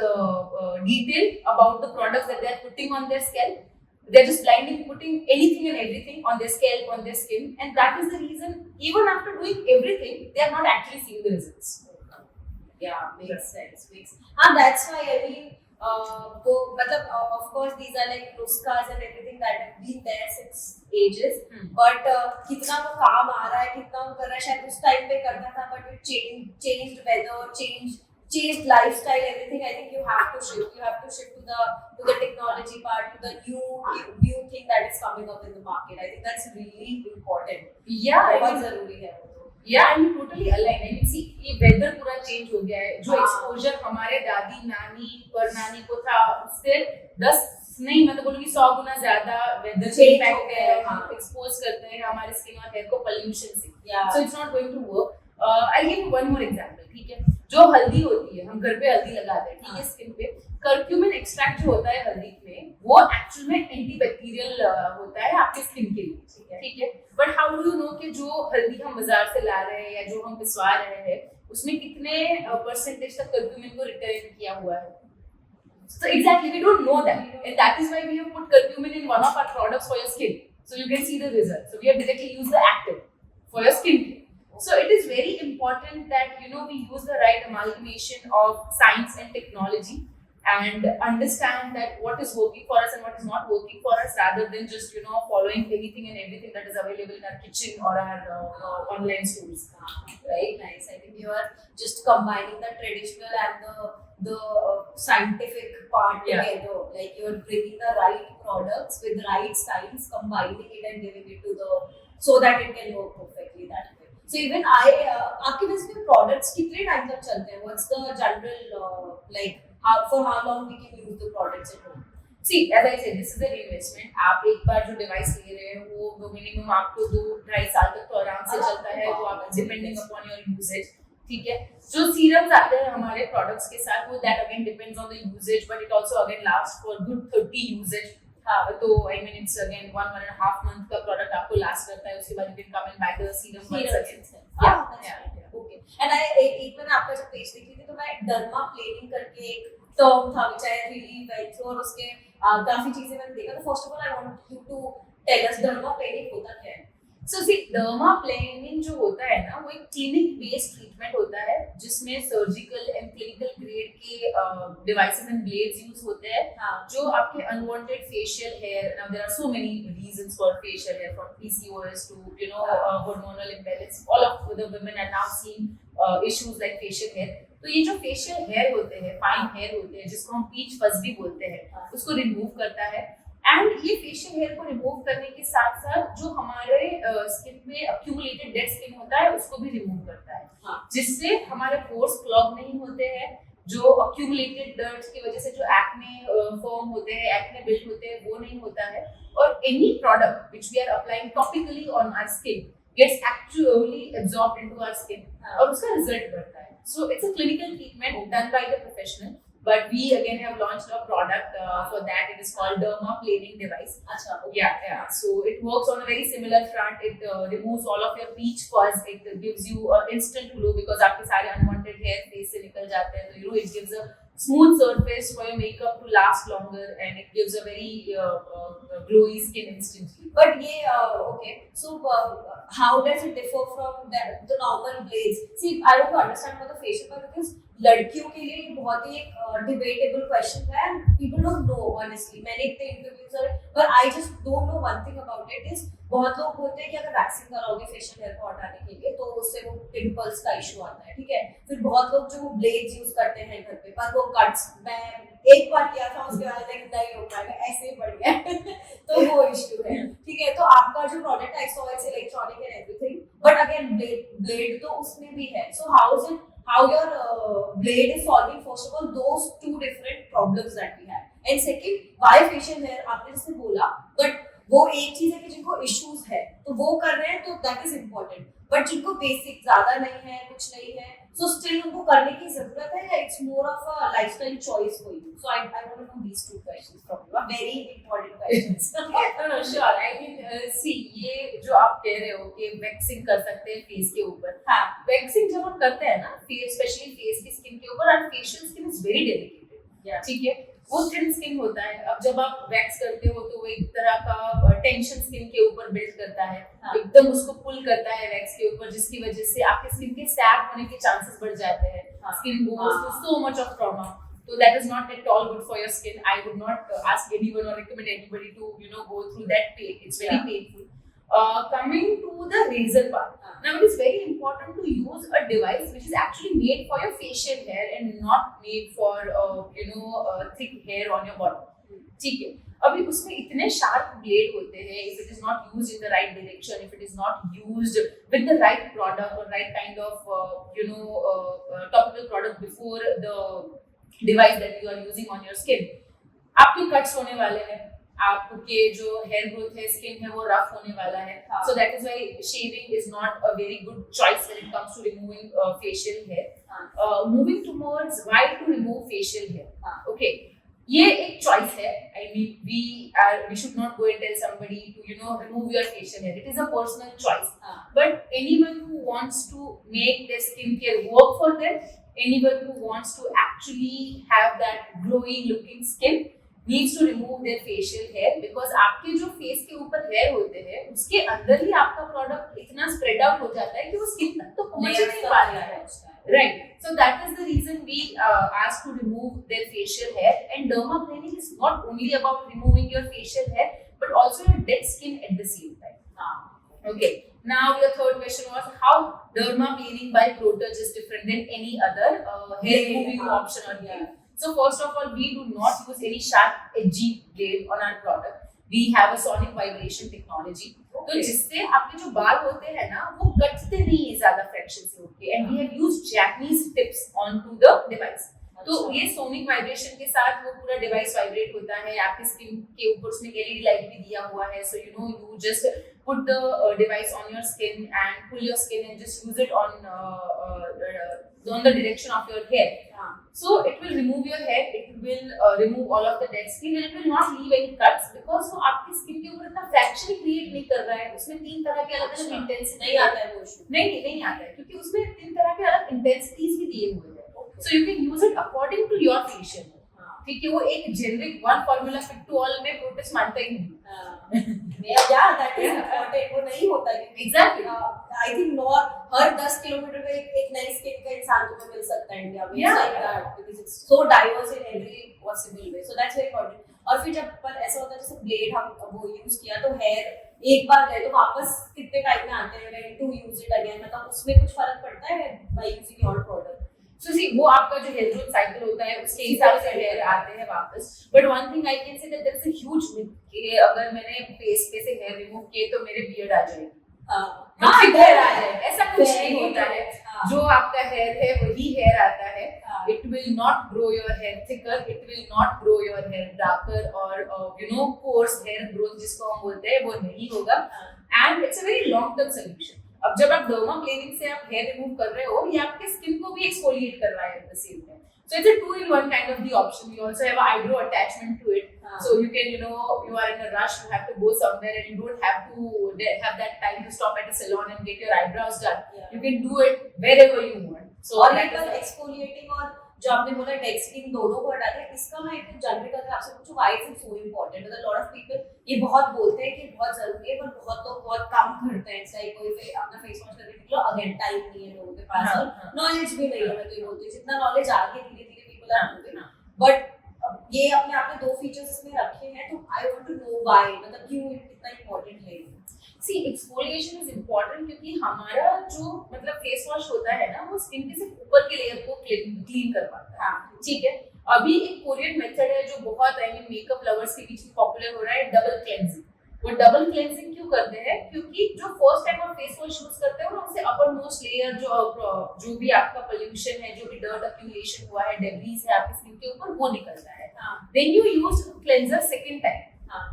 detail about the products that they are putting on their scalp. They're just blindly putting anything and everything on their scalp, on their skin, and that is the reason even after doing everything, they are not actually seeing the results. Yeah, makes sense. That's why I mean, मतलब of course these are like nuskas and everything that have been there since ages. But कितना वो काम आ रहा है, कितना वो कर रहा है, शायद उस टाइम पे करना था, but it changed weather, changed lifestyle, everything. I think you have to shift. You have to shift to the technology part, to the new thing that is coming up in the market. I think that's really important. Yeah, बहुत जरूरी है वो तो. Yeah, I'm totally aligned. I mean, see, ये weather पूरा change हो गया है. जो हाँ. exposure हमारे दादी, नानी, परनानी को था, उससे 10 नहीं, मैं तो बोलूँगी 100 गुना ज़्यादा weather Change impact हो गया है. है. हम expose करते हैं हमारे skin और hair को pollution से. Yeah. So it's not going to work. I'll give you one more example. ठीक है. जो हल्दी होती है, हम घर पे हल्दी लगाते हैं, ठीक है, स्किन पे. कर्क्यूमिन एक्सट्रैक्ट जो होता है हल्दी में, वो एक्चुअल में एंटीबैक्टीरियल होता है आपके स्किन के लिए, ठीक है. But how do you know कि जो हल्दी हम बाजार से ला रहे हैं या जो हम पिसवा रहे हैं, उसमें कितने परसेंटेज तक कर्क्यूमिन को रिटेन किया हुआ है? So exactly, we don't know that, and that is why we have put curcumin in one of our products for your skin, so you can see the result. So we have directly used the active for your skin care. So it is very important that we use the right amalgamation of science and technology and understand that what is working for us and what is not working for us, rather than just following anything and everything that is available in our kitchen or our online stores. Very nice. I think you are just combining the traditional and the scientific part together. Like you are bringing the right products with right science, combining it and giving it to so that it can work perfectly that way. So even आपके पास में products कितने time तक चलते हैं? What's the general for how long we can use the products at home? See, as I said, this is an investment. आप एक बार जो device ले रहे हैं वो मिनिमम आपको 2-2.5 साल तक तो आराम से चलता है. वो आप डिपेंडिंग अपॉन योर यूजेज, ठीक है. जो सीरम्स आते हैं हमारे प्रोडक्ट्स के साथ, वो that again depends on the uses, but it also again last for good 30 uses. तो I mean it's again 1.5 month का प्रोडक्ट आपको लास्ट करता है. उसके बाद you can come and buy the serum once again. Okay. And एक मैंने आपका जब पेज देखी थी तो मैं डर्मा प्लेनिंग करके एक टर्म था which I really went through, और उसके काफी चीजें मैंने देखा. तो first of all I want you to tell us dermaplaning होता क्या है? So see, dermaplaning जो होता है ना, वो एक क्लिनिक बेस्ड ट्रीटमेंट होता है जिसमें सर्जिकल एंड क्लिनिकल ग्रेड के डिवाइसेस एंड ब्लेड्स यूज होते हैं. जो आपके unwanted facial hair, now there are so many reasons for facial hair, from PCOS to hormonal imbalance. All of the women are now seeing issues like facial hair. तो ये जो facial hair होते हैं, fine hair होते हैं, जिसको हम peach फस भी बोलते हैं, उसको रिमूव करता है. एंड ये फेशियल हेयर को रिमूव करने के साथ साथ जो हमारे स्किन में अक्यूमुलेटेड डेड स्किन होता है उसको भी रिमूव करता है. जिससे हमारे पोर्स क्लॉग नहीं होते हैं. जो अक्यूमुलेटेड डर्ट्स की वजह से जो एक्ने फॉर्म होते हैं, एक्ने बिल्ड होते हैं, वो नहीं होता है. और any product which we are applying topically on our skin gets actually absorbed into our skin और उसका रिजल्ट बढ़ता है. So it's a clinical treatment done by the professional. But we again have launched a product for that. It is called dermaplaning device. Achha, okay. Yeah. So it works on a very similar front. It removes all of your peach fuzz. It gives you an instant glow because आपके सारे unwanted hair face से निकल जाते हैं. So it gives a smooth surface for your makeup to last longer, and it gives a very glowy skin instantly. But okay. So how does it differ from the normal blades? See, I want to understand for the facial part because लड़कियों के लिए ये बहुत ही एक debatable question है and people don't know honestly. मैंने इतने interviews और but I just don't know one thing about it is बहुत लोग बोलते हैं कि अगर वैक्सिंग कराओगे फेशियल हेयर को हटाने के लिए तो उससे वो पिंपल्स का इशू आता है, ठीक है. फिर बहुत लोग जो ब्लेड्स यूज करते हैं घर पे, पर वो कट्स मैं एक बार किया था उसके बाद नहीं हो पाएगा, ऐसे ही बढ़ गया तो वो इशू है, ठीक है. तो आपका जो product I saw it's electronic and everything, but again blade तो उसमें भी है. सो how your blade is solving first of all those two different problems that we have, and second why facial hair आपने जैसे बोला, but वो एक चीज है कि जिनको इश्यूज है तो वो कर रहे हैं तो दैट इज इम्पोर्टेंट. बट जिनको बेसिक ज्यादा नहीं है, कुछ नहीं है, so still उनको करने की जरूरत है या it's more of a lifestyle choice for you? So I want to know these two questions from you. Very important questions. No, sure. I mean, see, ये जो आप कह रहे हो कि वैक्सिंग कर सकते हैं फेस के ऊपर. हाँ. वैक्सिंग जब हम करते हैं ना, स्पेशली फेस की स्किन के ऊपर, और फेशियल स्किन इज वेरी डेलिकेटेड. ठीक है. वो थिन स्किन होता है. अब जब आप वैक्स करते हो तो वो एक तरह का टेंशन स्किन के ऊपर बिल्ड करता है. एकदम उसको पुल करता है वैक्स के ऊपर, जिसकी वजह से आपके स्किन के सैग होने के चांसेस बढ़ जाते हैं. Skin goes through so much of trauma. So that is not at all good for your skin. I would not ask anyone or recommend anybody to go through that pain. It's very painful. Coming to the razor part, now it is very important to use a device which is actually made for your facial hair and not made for thick hair on your body. ठीक है. अभी उसमें इतने sharp blade होते हैं, if it is not used in the right direction, if it is not used with the right product or right kind of topical product before the device that you are using on your skin, आपके cuts होने वाले हैं, आपके जो hair growth है, skin है, वो rough होने वाला है. So that is why shaving is not a very good choice when it comes to removing facial hair. Moving towards why to remove facial hair. Okay, ये एक choice है. I mean, we should not go and tell somebody to remove your facial hair. It is a personal choice. But anyone who wants to make their skincare work for them, anyone who wants to actually have that glowing looking skin, needs to remove their facial hair, because आपके जो face के ऊपर hair होते हैं उसके अंदर ही आपका product इतना स्प्रेड आउट हो जाता है कि वो स्किन तक तो पहुंच ही नहीं पाता है. Right. So that is the reason we ask to remove their facial hair. And dermaplaning is not only about removing your facial hair, but also your dead skin at the same time. Okay. Now your third question was how dermaplaning by ProTouch is different than any other hair removing option or blade. So first of all, we do not use any sharp edgy blade on our product. We have a sonic vibration technology. तो जिससे आपके जो बाल होते हैं ना वो कटते नहीं है ज्यादा फ्रैक्शन से होके. And we have used Japanese tips onto the device. तो ये सोनिक वाइब्रेशन के साथ वो पूरा डिवाइस वाइब्रेट होता है. आपकी स्किन के ऊपर उसमें LED लाइट भी दिया हुआ है. So you just put the device on your skin and pull your skin and just use it on the direction of your hair. So it will remove your hair, it will remove all of the dead skin and it will not leave any cuts, because वो आपकी skin के ऊपर इतना fraction create नहीं कर रहा है. उसमें 3 तरह के अलग अलग इंटेंसिटी नहीं आता है. वो नहीं आता है क्योंकि उसमें 3 तरह के अलग इंटेंसिटीज भी दिए हुए हैं. So you can use it according to your facial. ठीक है, वो एक generic one formula fit to all में प्रोटेस मानता ही नहीं. या दैट इज इम्पोर्टेंट. वो नहीं होता है. Exactly. I think her 10 kilometre पे एक नई स्किन का इंसान तुम्हें मिल सकता है इंडिया में. Like that because it's so diverse in every possible way. So that's very important. और फिर जब पर ऐसा होता है जैसे ब्लेड हम वो यूज किया तो हेयर एक बार गए तो वापस कितने टाइम में आते हैं when to use it again, मतलब उसमें कुछ फर्क पड़ता है by using your product. So see, वो आपका जो हेयर ग्रोथ साइकिल होता है उसके हिसाब से हेयर आते हैं वापस. But one thing I can say that there is a huge myth कि अगर मैंने फेस पे से हेयर रिमूव किए तो मेरे बियर्ड आ जाएगी. हेयर आ जाएगा, ऐसा कुछ नहीं होता है. जो आपका हेयर है वही हेयर आता है. It will not grow your hair thicker, it will not grow your hair darker or coarse hair growth जिसको हम बोलते हैं वो नहीं होगा. And it's a very long term solution. अब जब आप dermaplaning से आप हेयर रिमूव कर रहे हो, ये आपके स्किन को भी एक्सफोलिएट कर रहा है at the same time. So it's a 2-in-1 kind of the option. We also have an eyebrow attachment to it. So you can, you are in a rush, you have to go somewhere and you don't have to have that time to stop at a salon and get your eyebrows done. You can do it wherever you want. So और like exfoliating और जो आपने बोला dead skin दोनों को हटाते हैं, इसका मैं एक जनरल करके आपसे पूछूं why is it so important. मतलब लॉट ऑफ पीपल ये बहुत बोलते हैं कि बहुत जरूरी है, पर बहुत लोग बहुत कम करते हैं. इट्स लाइक कोई अपना फेस वॉश करके निकलो, अगेन टाइम नहीं है लोगों के पास और नॉलेज भी नहीं है. मैं तो ये बोलती हूँ जितना नॉलेज आ गया धीरे धीरे पीपल आर डूइंग. बट ये अपने आप में 2 फीचर्स इसमें रखे हैं, तो I want to know why, मतलब क्यों इतना इंपॉर्टेंट है. See, exfoliation is important क्योंकि हमारा जो मतलब फेस वॉश होता है ना वो स्किन के सिर्फ ऊपर के लेयर को क्लीन कर पाता है. ठीक है. अभी एक कोरियन मेथड है जो बहुत मेकअप लवर्स के बीच में पॉपुलर हो रहा है, डबल क्लेंजिंग. वो डबल क्लेंजिंग क्यों करते हैं? क्योंकि जो फर्स्ट टाइम आप फेस वॉश यूज करते हो ना उससे अपर मोस्ट लेयर जो भी आपका पोल्यूशन है, जो भी डर्ट एक्यूमुलेशन हुआ है, डेब्रीज है आपकी स्किन के ऊपर, वो निकलता है. Then you use cleanser second time,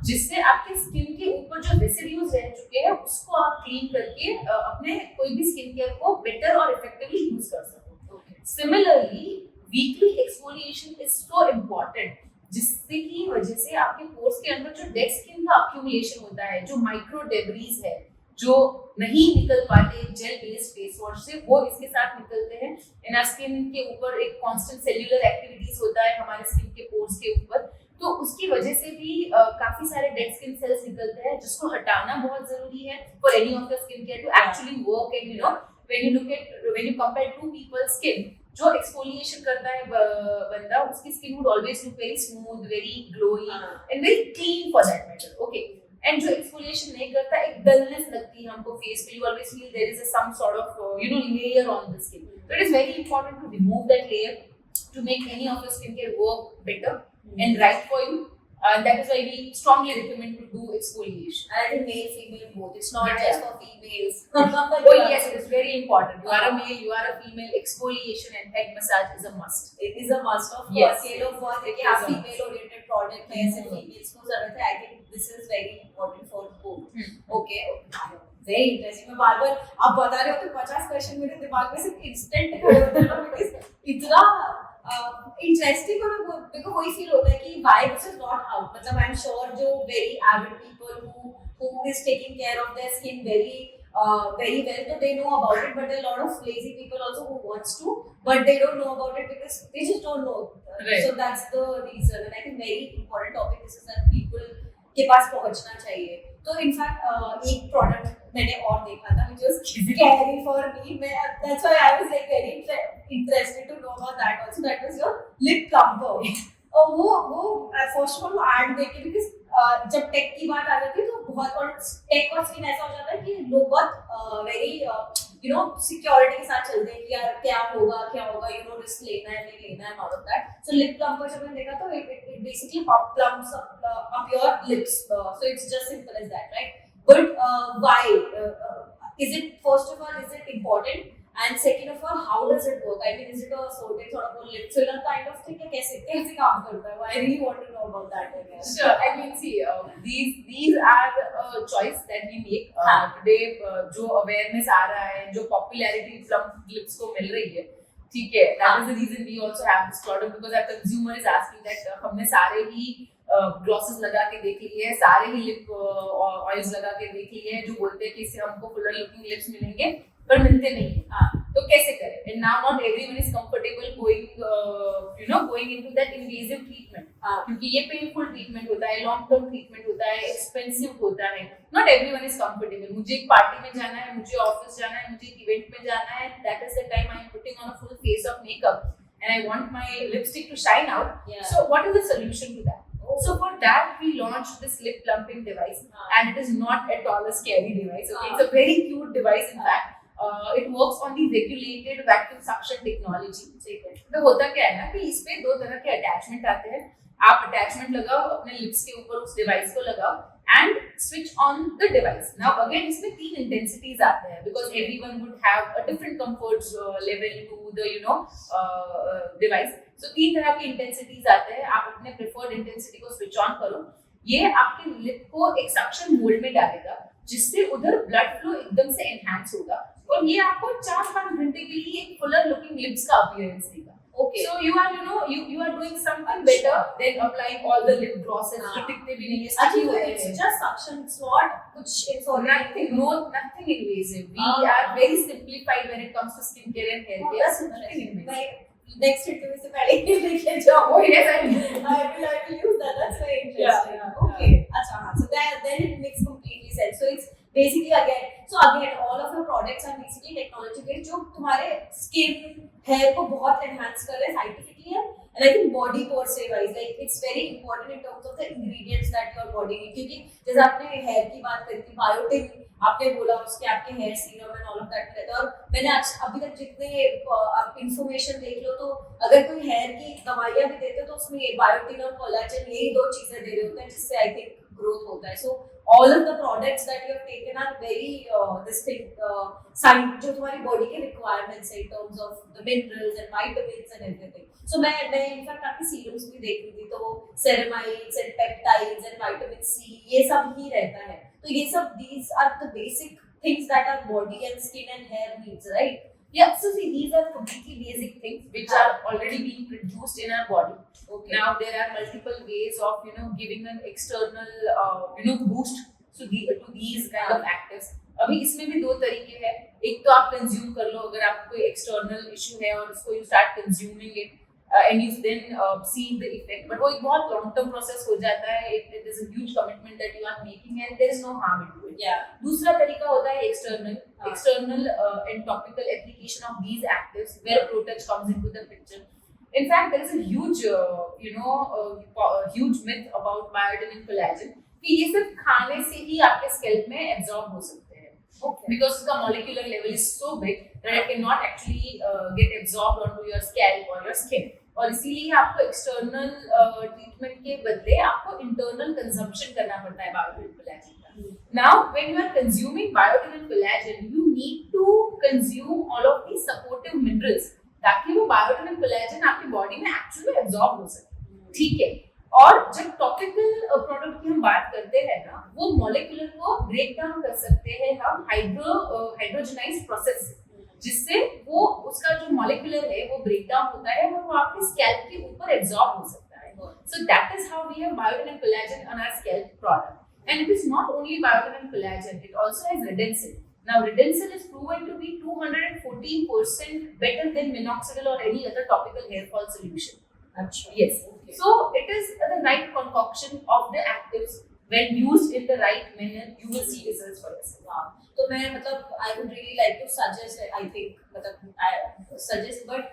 जिससे आपके स्किन के ऊपर जो रेसिड्यूज रह चुके हैं उसको आप क्लीन करके अपने कोई भी स्किन केयर को बेटर और इफेक्टिवली यूज कर सको. Similarly weekly exfoliation is so important, जिससे की वजह से आपके पोर्स के अंदर जो डेड स्किन का अक्यूमुलेशन होता है, जो माइक्रो डेब्रीज है जो नहीं निकल पाते जेल बेस्ड फेस वॉश से, वो इसके साथ निकलते हैं. इन स्किन के ऊपर एक कांस्टेंट सेल्यूलर एक्टिविटीज होता है हमारे स्किन के पोर्स के ऊपर, तो उसकी वजह से भी काफी सारे डेड स्किन सेल्स निकलते हैं जिसको हटाना बहुत जरूरी है for any of the skin care to actually work. And when you compare 2 people's skin, जो एक्सफोलिएशन करता है बंदा, उसकी skin would always look very smooth, very glowy and very clean for that matter. Okay. And जो exfoliation नहीं करता, एक dullness लगती है हमको फेस पे. You always feel there is some sort of layer on the skin. So it is very important to remove that layer to make any of your skincare work better and right for you. That is why we strongly recommend to do exfoliation. And I think male, female both. It's not Yeah. just for females. Oh yes, it is very important. You are a male, you are a female. Exfoliation and head massage is a must. It is a must of course. Yes. ये लोग बहुत है कि It is आप a female oriented product है सिर्फ females को जरूरत है. I think this is very important for both. Okay. Very interesting. मैं बार-बार आप बता रहे हो तो 50 क्वेश्चन मेरे दिमाग में सिर्फ इंस्टेंट खड़े होते हैं because इतना इंटरेस्टिंग और मेरे को वही फील होता है कि why this is not out. मतलब I'm sure जो very avid people who is taking care of their skin very well, so they know about it, but there are a lot of lazy people also who wants to, but they don't know about it because they just don't know. Right. So that's the reason, and I think very important topic this is that people के पास पहुंचना चाहिए. तो in fact एक product मैंने और देखा था which was scary for me. That's why I was like very interested to know about that also. That was your lip plumper. और वो फर्स्ट ऑफ ऑल एड देख के because जब टेक की बात आ जाती है तो बहुत और टेक और स्किन ऐसा हो जाता है कि लोग बहुत वेरी यू नो सिक्योरिटी के साथ चलते हैं कि यार क्या होगा रिस्क लेना है नहीं लेना है all of that. So lip plumper जब मैंने देखा तो it basically plumps up your lips, so it's just simple as that, right? But why is it, first of all, is it important? And second of all, how does it work? I mean, is it a sort of lip filler kind of thing? या कैसे काम करता है? I really want to know about that. I guess. Sure, I mean, see, these are a choice that we make today. जो awareness आ रहा है, जो popularity plump lips को मिल रही है, ठीक है. That is the reason we also have this product because our consumer is asking that हमने सारे ही ग्लॉसेस लगा के देख लिए हैं, सारे ही लिप ऑयल्स लगा के देख लिए हैं, जो बोलते हैं कि इससे हमको फुलर लुकिंग लिप्स मिलेंगे पर मिलते नहीं है. तो कैसे करें? And now not everyone is comfortable going into that invasive treatment. क्योंकि ये पेनफुल ट्रीटमेंट होता है, लॉन्ग टर्म ट्रीटमेंट होता है, एक्सपेंसिव होता है. Not everyone is comfortable. मुझे एक पार्टी में जाना है, मुझे ऑफिस जाना है, मुझे एक इवेंट में जाना है. That is the time I am putting on a full face of makeup and I want my lipstick to shine out. Yeah. So what is the solution to that? So for that we launched this lip plumping device, and it is not at all a scary device. Okay, it's a very cute device in fact. It works on the regulated vacuum suction technology. तो होता क्या है ना कि इस पे दो तरह के अटैचमेंट आते हैं. आप अटैचमेंट लगाओ अपने लिप्स के ऊपर, उस डिवाइस को लगाओ and switch on the device. Now again इसमें 3 intensities आते हैं because everyone would have a different comfort level to the device. So 3 तरह के intensities आते हैं. आप अपने preferred intensity को switch on करो. ये आपके लिप को एक suction mold में डालेगा जिससे उधर blood flow एकदम से enhance होगा और ये आपको 4-5 घंटे के लिए एक fuller looking lips का appearance देगा. Okay. So you are you are doing something better than applying all the lip glosses. जो टिकते भी नहीं है, sticky होते हैं. It's just suction. It's not कुछ nothing invasive. We are very simplified when it comes to skincare and hair care. That's Nothing interesting. invasive. Next interview से पहले ये लेके जाओ. Oh yes, I will use that. That's very interesting. Yeah. Okay. अच्छा हाँ. So then it makes completely sense. So it's basically again all of your products are basically technology based जो तुम्हारे skin hair को बहुत enhance कर रहे हैं scientifically and I think body pore से wise like it's very important in terms of the ingredients that your body needs. क्योंकि जैसे आपने hair की बात करी थी, बायोटिन आपने बोला उसके आपके hair serum and all of that रहता है. और मैंने आज अभी तक जितने आप इंफॉर्मेशन देख लो तो अगर कोई हेयर की दवाइयाँ भी देते हो तो उसमें बायोटिन और कोलाजन यही 2 चीजें दे रहे होते हैं जिससे आई थिंक ग्रोथ होता है. सो all of the products that you have taken are very जो तुम्हारी बॉडी के रिक्वायरमेंट्स है in terms of the minerals and vitamins and everything. So मैं इनफैक्ट आपकी सीरम्स भी देख रही थी तो ceramides and peptides and vitamin C ये सब ही रहता है. तो ये सब these are the basic things that our body and skin and hair needs, right? Yeah, so see, these are completely basic things which are already being produced in our body. Okay. Now there are multiple ways of giving an external boost to these kind of actives. अभी इसमें भी 2 तरीके हैं. एक तो आप consume कर लो अगर आपको कोई एक्सटर्नल इशू है और उसको you start consuming it and you then see the effect, but वो एक बहुत long term process हो जाता है. It is a huge commitment that you are making and there is no harm into it. Yeah. दूसरा तरीका होता है external and topical application of these actives where ProTouch comes into the picture. In fact, there is a huge huge myth about biotin and collagen कि ये सिर्फ खाने से ही आपके स्कैल्प में एब्जॉर्ब हो सकते हैं. Okay. Because the molecular level is so big that it cannot actually get absorbed onto your scalp or your skin. और इसीलिए आपको एक्सटर्नल ट्रीटमेंट के बदले आपको इंटरनल कंजम्पशन करना पड़ता है बायोटिन कोलेजन का. Now when you are consuming biotin and collagen you need to consume all of these supportive minerals ताकि वो बायोटिन एंड कोलेजन आपकी बॉडी में एक्चुअली एब्जॉर्ब हो सके. ठीक है. और जब टॉपिकल प्रोडक्ट की हम बात करते हैं ना वो मॉलिक्यूलर को ब्रेक डाउन कर सकते हैं हम हाइड्रोजनाइज्ड प्रोसेस से जिससे वो उसका जो मॉलिक्यूलर है वो ब्रेक डाउन होता है और वो आपके स्कैल्प के ऊपर एब्जॉर्ब हो सकता है. So that is how we have biotin and collagen on our scalp product and it is not only biotin and collagen it also has redensil. Now Redensil is proven to be 214% better than minoxidil or any other topical hair fall solution. अच्छा. Yes. Okay. So it is the right concoction of the actives when used in the right manner. You will see results for yourself. हाँ. तो मैं मतलब I would really like to suggest I think मतलब I suggest but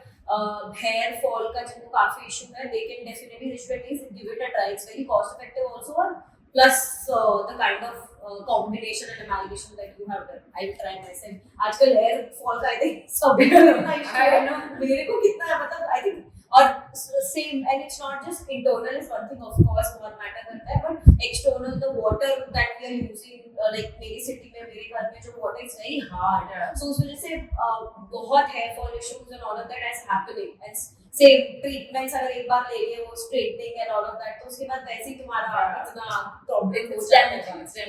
hair fall का जिनको काफी issue है they can definitely they should at least give it a try. It's very cost effective also और plus the kind of combination and amalgamation that you have done. I'll try myself. आजकल hair fall का I think सभी का इतना issue है ना मेरे को कितना है मतलब I think और same and it's not just internal is one thing of course बहुत matter करता है but external the water that we are using like मेरी city में मेरे घर में जो water is very hard. So उस वजह से बहुत hair fall issues and all of that is happening and same treatments अगर एक बार ले लिए वो straightening and all of that तो उसके बाद वैसे ही तुम्हारा इतना problem हो जाता है.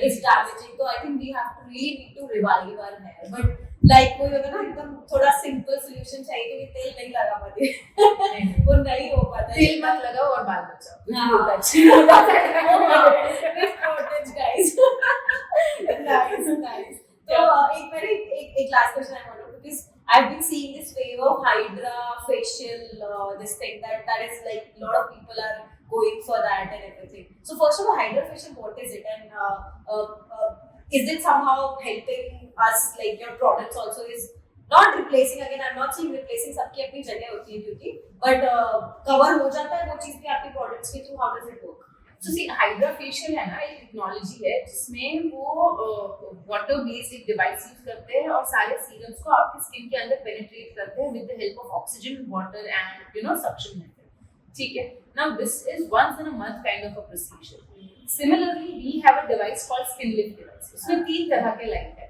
It's damaging. So I think we have to really need to revive our hair but like कोई होता है ना एकदम थोड़ा सिंपल सॉल्यूशन चाहिए तो ये तेल नहीं लगा पाते वो नहीं हो पाता. तेल मत लगाओ और बाल बचाओ. guys. Nice. तो एक मेरे एक last question I want to because I've been seeing this wave of Hydra facial this thing that is like a lot of people are going for that and everything. So first of all Hydra facial what is it and is it somehow helping us like your products also is not replacing again I'm not saying replacing सबकी अपनी जगह होती है क्योंकि but cover हो जाता है वो चीज भी आपके products के through how does it work? So see Hydra facial है ना एक टेक्नोलॉजी है जिसमें वो वाटर बेस्ड एक डिवाइस यूज करते हैं और सारे सीरम्स को आपकी स्किन के अंदर पेनिट्रेट करते हैं with the help of oxygen water and suction method. ठीक है. Now this is once in a month kind of a procedure. Similarly, we have a device called skin lift device. उसमें 3 तरह के light है.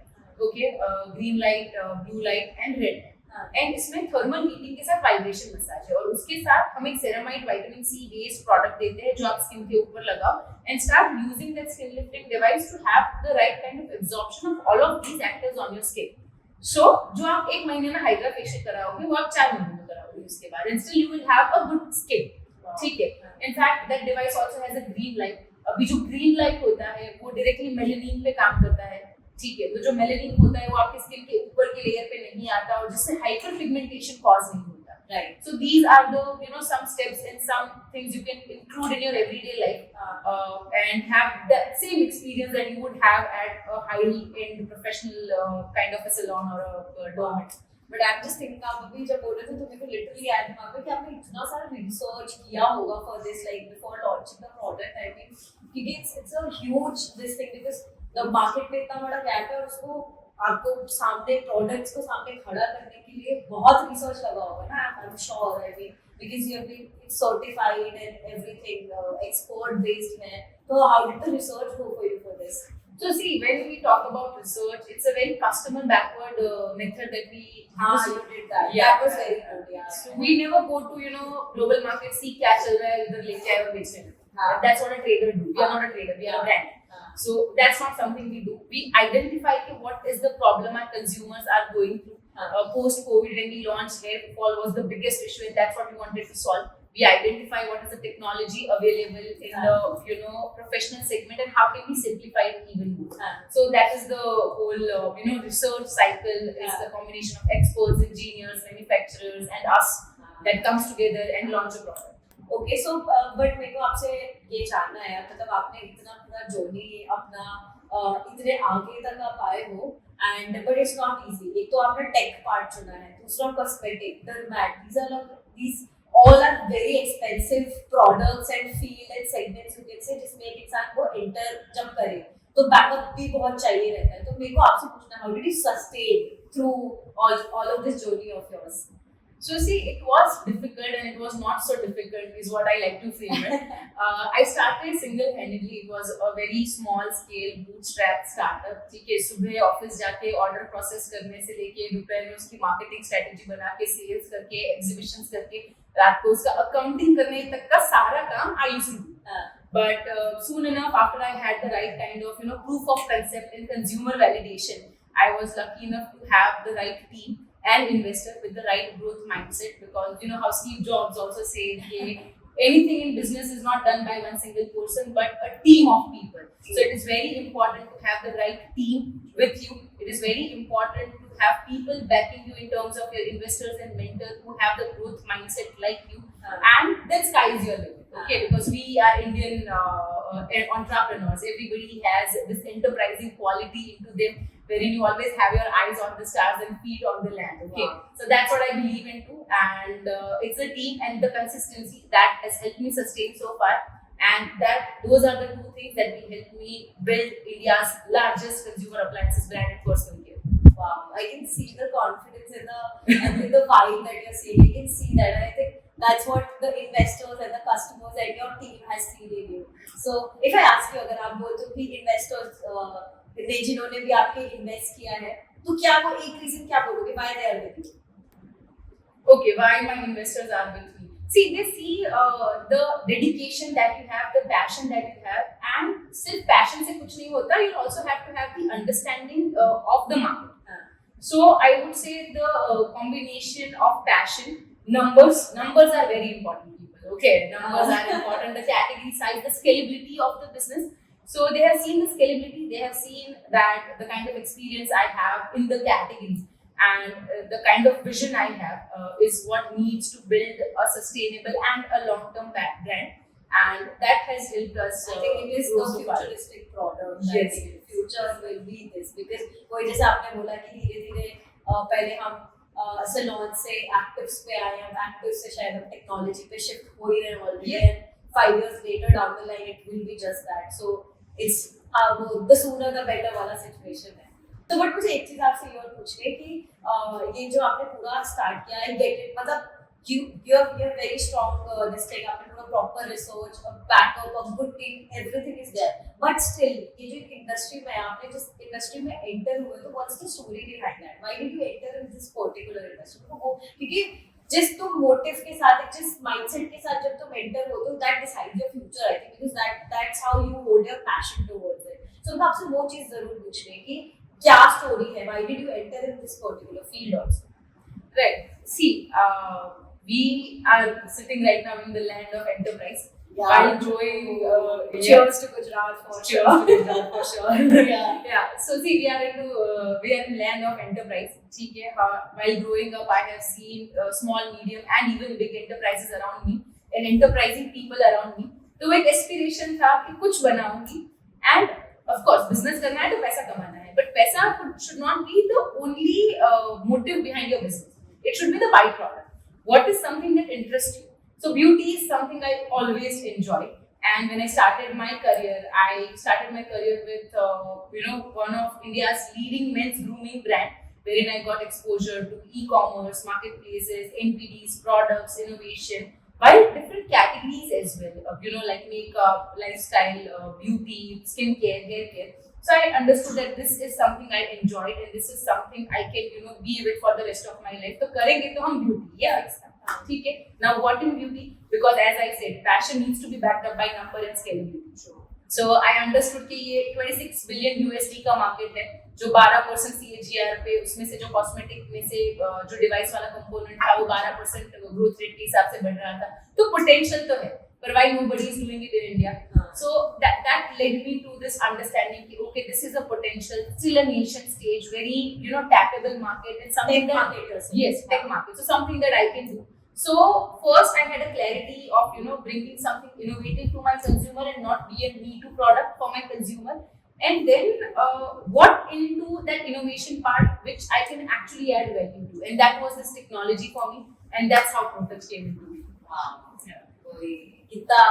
Okay, green light, blue light and red light. And इसमें thermal heating के साथ vibration massage है और उसके साथ हम एक ceramide vitamin C based product देते हैं जो आप स्किन के ऊपर लगाओ and start using that skin lifting device to have the right kind of absorption of all of these actives on your skin. So जो आप 1 महीने में हाइड्रा फेशियल कराओगे वो आप 4 महीने में कराओगे उसके बाद and still you will have a good skin. ठीक है. In fact that device also has a green light. अभी जो ग्रीन लाइट होता है वो डायरेक्टली मेलानिन पे काम करता है. ठीक है. तो जो मेलानिन होता है वो आपकी स्किन के ऊपर के लेयर पे नहीं आता और जिससे हाइपर पिगमेंटेशन कॉज नहीं होता. Right. So these are the some steps and some things you can include in your everyday life and have that same experience that you would have at a high-end professional kind of a salon or a dermat. But I'm just thinking आप अभी जब बोल रहे थे तो मेरे को literally याद दिमाग में कि आपने इतना सारा research किया होगा for this like before launching the product. I mean, क्योंकि it's a huge this thing because the market में इतना बड़ा gap है और उसको आपको सामने products को सामने खड़ा करने के लिए बहुत research लगा होगा ना. I'm sure. I mean, because you have been certified and everything, export based है. So how did the research go for you for this? So see, when we talk about research, it's a very customer backward method that we use. You did that. Yeah. That was very good. Yeah. So we never go to global market, see क्या चल रहा है इधर लेके आए और बेचने. That's what a trader do. We are not a trader. We are a brand. So that's not something we do. We identify what is the problem our consumers are going through. Post-COVID, when we launched hair fall was the biggest issue, and that's what we wanted to solve. We identify what is the technology available in the professional segment and how can we simplify it even more. So that is the whole research cycle. Is the combination of experts, engineers, manufacturers, and us that comes together and launch a product. Okay, so but मेरे को आपसे ये जानना है मतलब आपने इतना पूरा journey अपना इतने आगे तक आप आए हो and but it's not easy. एक तो आपने tech part चुना है, दूसरा cosmetic, dermat. These all are very expensive products and field and segments you can say जिसमें एक इंसान को enter जब करे तो बैकअप भी बहुत चाहिए रहता है. तो मेरे को आपसे पूछना how did you sustain through all of this journey of yours? So see, it was difficult and it was not so difficult is what I like to say. I started single-handedly. It was a very small scale bootstrap startup. ठीक है, सुबह office जाके order process करने से लेके दोपहर में उसकी मार्केटिंग स्ट्रेटेजी बना के सेल्स करके एग्जीबिशंस करके रात को उसका अकाउंटिंग करने तक का सारा काम I used to do. But soon enough, after I had the right kind of proof of concept and consumer validation, I was lucky enough to have the right team and investor with the right growth mindset, because you know how Steve Jobs also said anything in business is not done by one single person but a team of people. So it is very important to have the right team with you. It is very important to have people backing you in terms of your investors and mentors who have the growth mindset like you, and then sky is your limit. Okay, because we are Indian entrepreneurs. Everybody has this enterprising quality into them, wherein you always have your eyes on the stars and feet on the land. Okay, so that's what I believe into, and it's a team and the consistency that has helped me sustain so far, and those are the two things that will help me build India's largest consumer appliances brand in personal care. Wow, I can see the confidence in the vibe that you're seeing. I can see that, and I think that's what the investors and the customers and your team has seen in you. So if I ask you, अगर आप बोलते हो कि investors ने जिन्होंने भी आपके invest किया है, तो क्या वो एक रीजन क्या बोलोगे why they are with you? Okay, why my investors are with me? See, they see the dedication that you have, the passion that you have, and सिर्फ passion से कुछ नहीं होता. You also have to have the understanding of the market. So I would say the combination of passion, numbers are very important, people. Okay, numbers are important. The category size, the scalability of the business. So they have seen the scalability. They have seen that the kind of experience I have in the categories and the kind of vision I have is what needs to build a sustainable and a long-term brand. And that has helped us. I think it is grow a so far. futuristic product. Yes. I think future will be this, because वही जैसे आपने बोला कि धीरे-धीरे पहले हम salon से actives पे आए, अब एक्टिव्स से शायद हम टेक्नोलॉजी पे शिफ्ट हो ही रहे हैं already, and 5 years later down the line it will be just that. So it's the sooner the better वाला सिचुएशन है. तो बट मुझे एक चीज आपसे ये और पूछनी है कि ये जो आपने पूरा स्टार्ट किया है, गेट इट, मतलब you have very strong this thing, आपने पूरा proper research, a backup, a good team, everything is there, but still ये जो इंडस्ट्री में आपने जिस इंडस्ट्री में एंटर हुए, तो what's the story behind that? Why did you enter in this particular industry? तो वो क्योंकि जिस तुम मोटिव के साथ, जिस माइंडसेट के साथ जब तुम एंटर होते हो, that decides your future, I think, because that's how you hold your passion towards it. So मैं आपसे वो चीज जरूर पूछनी है कि क्या स्टोरी है, why did you enter in this particular field also? Right. See, we are sitting right now in the land of enterprise. Yeah. While growing, Cheers to Gujarat for cheers sure. to Gujarat for sure. Yeah. So see, we are in land of enterprise. ठीक है. While growing up, I have seen small, medium, and even big enterprises around me, and enterprising people around me. तो एक aspiration था कि कुछ बनाऊंगी, and of course, business करना है तो पैसा कमाना है. But पैसा should not be the only motive behind your business. It should be the byproduct. What is something that interests you? So beauty is something I always enjoy. And when I started my career with one of India's leading men's grooming brand, wherein I got exposure to e-commerce, marketplaces, NPDs, products, innovation, while different categories as well. Like makeup, lifestyle, beauty, skincare, hair care. So I understood that this is something I enjoyed and this is something I can be with for the rest of my life. तो करेंगे तो हम beauty, yes. ठीक है. Now what in beauty? Because as I said, passion needs to be backed up by number and scalability. So I understood कि ये 26 billion USD का market है, जो 12% CAGR पे, उसमें से जो कॉस्मेटिक में से जो डिवाइस वाला कंपोनेंट था वो 12% ग्रोथ रेट के हिसाब से बढ़ रहा था. तो पोटेंशियल तो है, but why nobody is doing it in India? So that led me to this understanding that okay, this is a potential, still a nation stage, very tappable market, and something tech market. So something that I can do. So first I had a clarity of bringing something innovative to my consumer and not be a me-too product for my consumer. And then what into that innovation part which I can actually add value to, and that was this technology for me, and that's how products came into me. Wow. कितना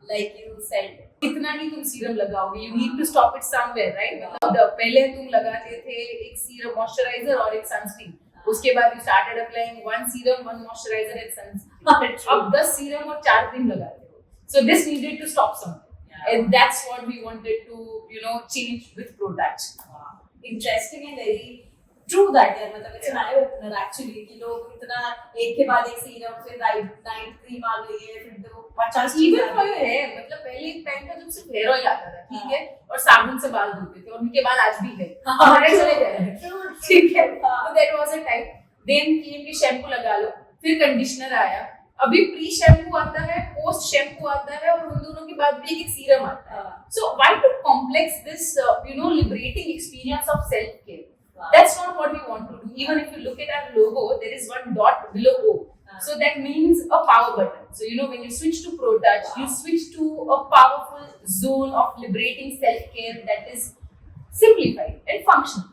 like you said, कितना ही तुम serum लगाओगे, you need to stop it somewhere, right? मतलब पहले तुम लगाते थे एक सीरम मॉइस्चराइजर और एक सनस्क्रीन, उसके बाद you started applying one serum, one moisturizer and sunscreen. अब 10 serum और 4 cream लगाते हो. So this needed to stop something, and that's what we wanted to change with ProTouch. Interesting and very true that यार, मतलब it's an eye opener actually कि लोग इतना एक के बाद एक सीरम, फिर नाइट क्रीम आ गई है, फिर तो 50 Even for your hair, मतलब पहले एक टाइम था जब सिर्फ हेयर ऑयल आता था, ठीक है, और साबुन से बाल धोते थे, और उनके बाल आज भी है, हमारे चले गए, ठीक है, तो that was a time. Then came कि शैम्पू लगा लो, फिर कंडीशनर आया, अभी प्री शैम्पू आता है, पोस्ट शैम्पू आता है, और उन दोनों के बाद भी एक सीरम आता है. So why to complex this liberating experience of self care? That's not what we want to do. Even if you look at our logo, there is one dot below O. So that means a power button. So when you switch to ProTouch, you switch to a powerful zone of liberating self-care that is simplified and functional.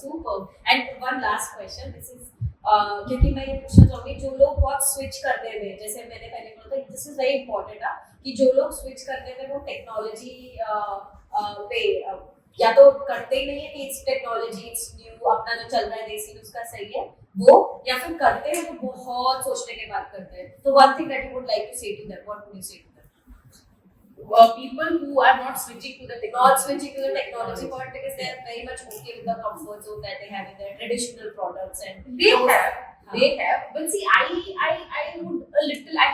Super. And one last question. This is क्योंकि मैं ये पूछना चाहूँगी, जो लोग बहुत switch करने में, जैसे मैंने पहले बोला था, दिस इज वेरी इंपॉर्टेंट कि जो लोग स्विच करने में वो टेक्नोलॉजी पे या तो करते ही नहीं है कि इट्स टेक्नोलॉजी, इट्स न्यू, अपना जो चल रहा है देसी उसका सही है वो, या फिर करते हैं तो बहुत सोचने के बाद करते हैं. तो one thing that you would like to say to them, what would you say to them? People who are not switching to the technology part because they are very much okay with the comfort zone that they have in their traditional products, and they have, but see, I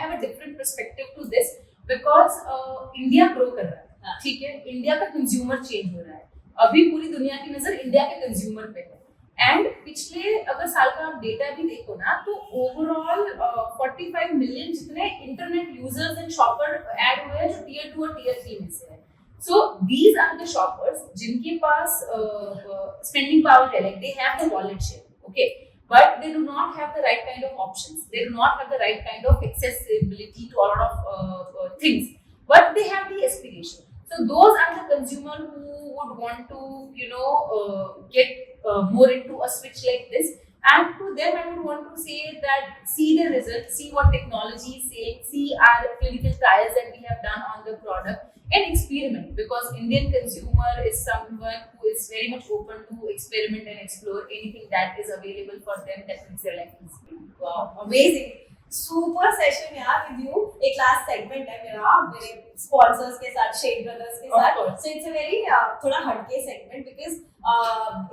have a different perspective to this because India grow कर रहा है, ठीक है, India का consumer change हो रहा है, अभी पूरी दुनिया की नजर इंडिया के कंज्यूमर पे है. एंड पिछले अगर साल का आप डेटा भी देखो ना, तो ओवरऑल 45 मिलियन जितने internet users and shopper add हुए हैं जो टियर 2 और टियर 3 में से है. So these are the shoppers जिनके पास स्पेंडिंग पावर है, like they have the wallet share, okay, but they do not have the right kind of options, they do not have the right kind of accessibility to a lot of things, but they have the aspiration. So those are the consumer who would want to get more into a switch like this, and to them I would want to say that see the results, see what technology is saying, see our clinical trials that we have done on the product, and experiment, because Indian consumer is someone who is very much open to experiment and explore anything that is available for them that makes their life easy. Wow, amazing. Super session यार with you. एक last segment है मेरे sponsors के साथ, Shane Brothers के साथ. So it's a very थोड़ा हटके segment because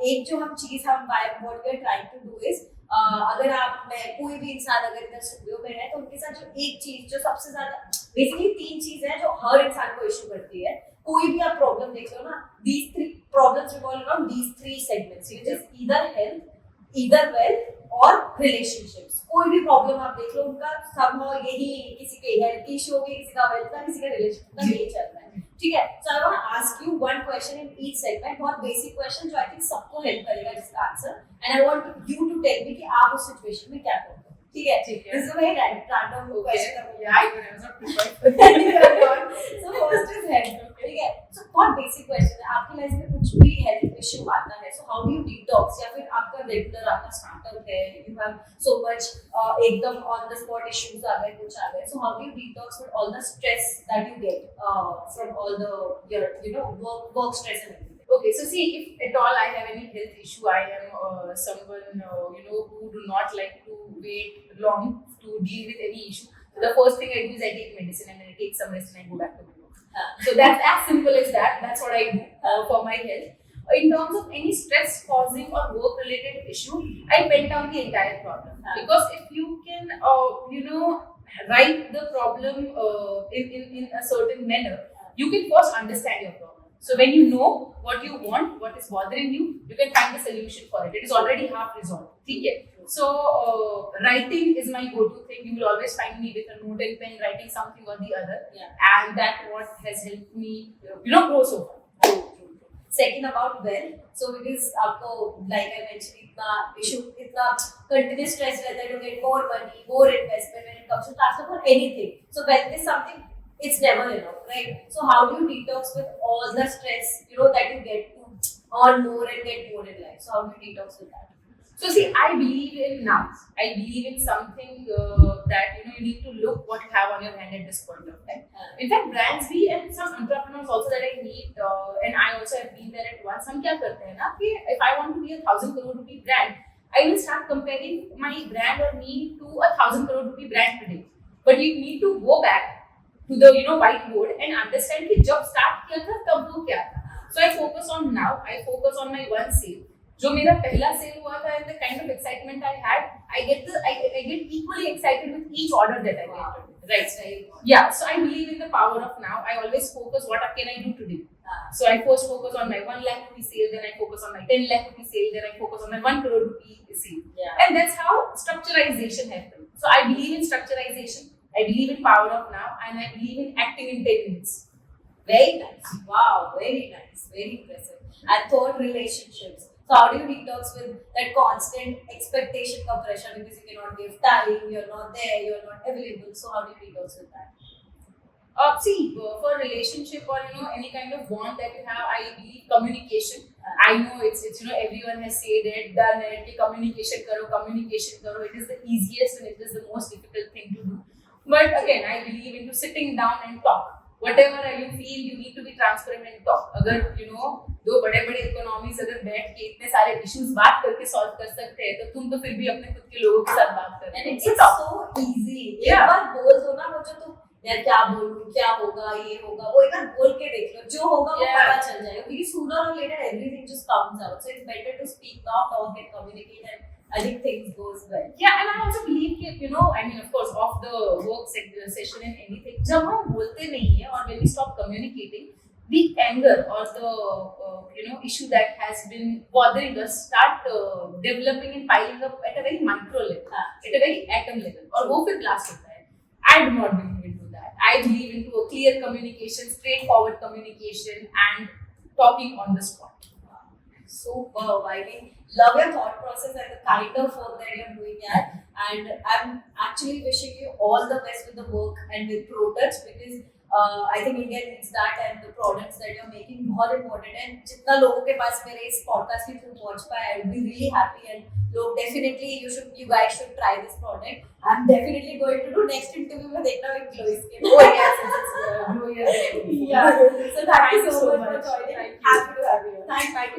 एक जो हम चीज what we are trying to do is अगर कोई भी इंसान अगर इधर स्टूडियो में है तो उनके साथ जो एक चीज जो सबसे ज्यादा बेसिकली 3 चीजें हैं जो हर इंसान को इशू करती है. कोई भी आप प्रॉब्लम देख लो ना, these 3 problems revolve around these 3 segments, which is either health, either wealth और relationships. कोई भी प्रॉब्लम आप देख लो उनका somehow यही, किसी के हेल्थ की इशू होगी, किसी का वेल्थ का, किसी का रिलेशनशिप का, यही चल रहा है, ठीक है. So I want to ask you one question in each segment, बहुत बेसिक क्वेश्चन जो आई थिंक सबको हेल्प करेगा जिसका answer, and I want you to tell me कि आप उस सिचुएशन में क्या करते हो, ठीक है. This is a very random question. Yeah, I was not prepared. So first is health, ठीक है. So बहुत बेसिक क्वेश्चन है, आपकी लाइफ में कुछ भी हेल्थ इशू आता है, so how do you detox, या फिर आपका रेगुलर आपका स्टार्टअप है, you have so much एकदम on the spot issues आ गए, कुछ आ गए, so how do you detox with all the stress that you get from all the your work stress and everything? Okay, so see, if at all I have any health issue, I am someone who do not like to wait long to deal with any issue. So the first thing I do is I take medicine and then I take some rest and I go back to my work. So that's as simple as that. That's what I do for my health. In terms of any stress causing or work related issue, I pen down the entire problem, because if you can write the problem in a certain manner, you can first understand your problem. So when you know what you want, what is bothering you, you can find a solution for it. It is already half resolved. Okay. So writing is my go-to thing. You will always find me with a note and pen writing something or the other. Yeah. And that what has helped me, grow so far. Second about wealth. So because आपको like I mentioned इतना continuous stress रहता है to get more money, more investment when it comes to transfer for anything. So wealth is something, it's never enough, right? So how do you detox with all the stress that you get to earn more and get more in life? So how do you detox with that? So see, I believe in now. I believe in something that you need to look what you have on your hand at this point of time. In fact, brands भी and some entrepreneurs also that I meet and I also have been there at once. हम क्या करते हैं ना कि if I want to be 1,000 crore rupee brand, I will start comparing my brand or me to 1,000 crore rupee brand today. But you need to go back to the whiteboard and understand कि जब start किया था तब वो क्या था. So I focus on now. I focus on my one sale. जो मेरा पहला sale हुआ था and the kind of excitement I had, I get equally excited with each order that I get. Right. Yeah. So I believe in the power of now. I always focus what can I do today. So I first focus on my 1 lakh rupee sale, then I focus on my 10 lakh rupee sale, then I focus on my 1 crore rupee sale. Yeah. And that's how structurization happens. So I believe in structurization. I believe in power of now, and I believe in acting in 10 minutes. Very nice. Wow, very nice. Very impressive. And third, relationships. So how do you detox with that constant expectation of pressure because you cannot give time, you're not there, you're not available. So how do you detox with that? See, for relationship or any kind of bond that you have, I believe communication. I know it's everyone has said it, done it. कि communication करो. It is the easiest and it is the most difficult thing to do. But again, I believe into sitting down and talk. Whatever you feel, you need to be transparent and talk. अगर दो बड़े economies अगर बैठ के इतने सारे issues बात करके सॉल्व कर सकते हैं, तो तुम तो फिर भी अपने खुद के लोगों के साथ बात कर रहे हो. And it's so easy. एक बार बोल दो ना मुझे तो यार क्या बोलूं, क्या होगा, ये होगा, वो एक बार बोल के देख लो, जो होगा वो पता चल जाएगा. Because sooner or later everything just comes out. So it's better to speak now, talk and communicate, and I think things goes well. Yeah, and I also believe that I mean, of course, off the work session and anything, जब हम बोलते नहीं है और when we stop communicating, the anger or the issue that has been bothering us start developing and piling up at a very micro level, at a very atom level, और वो फिर blast होता है. I do not believe into that. I believe into a clear communication, straightforward communication, and talking on the spot. Superb. I mean, love your thought process and the kind of work that you're doing here. And I'm actually wishing you all the best with the work and with products because I think India needs that and the products that you're making बहुत important. And जितना लोगों के पास मेरे इस podcast के through पहुंच पाए, I would be really happy. And लोग definitely you guys should try this product. I'm definitely going to do next interview में देखना with Chloe Skin. Oh yes, it's Yeah. So thank you so much for joining. Thank you. Happy to have you. Thank you.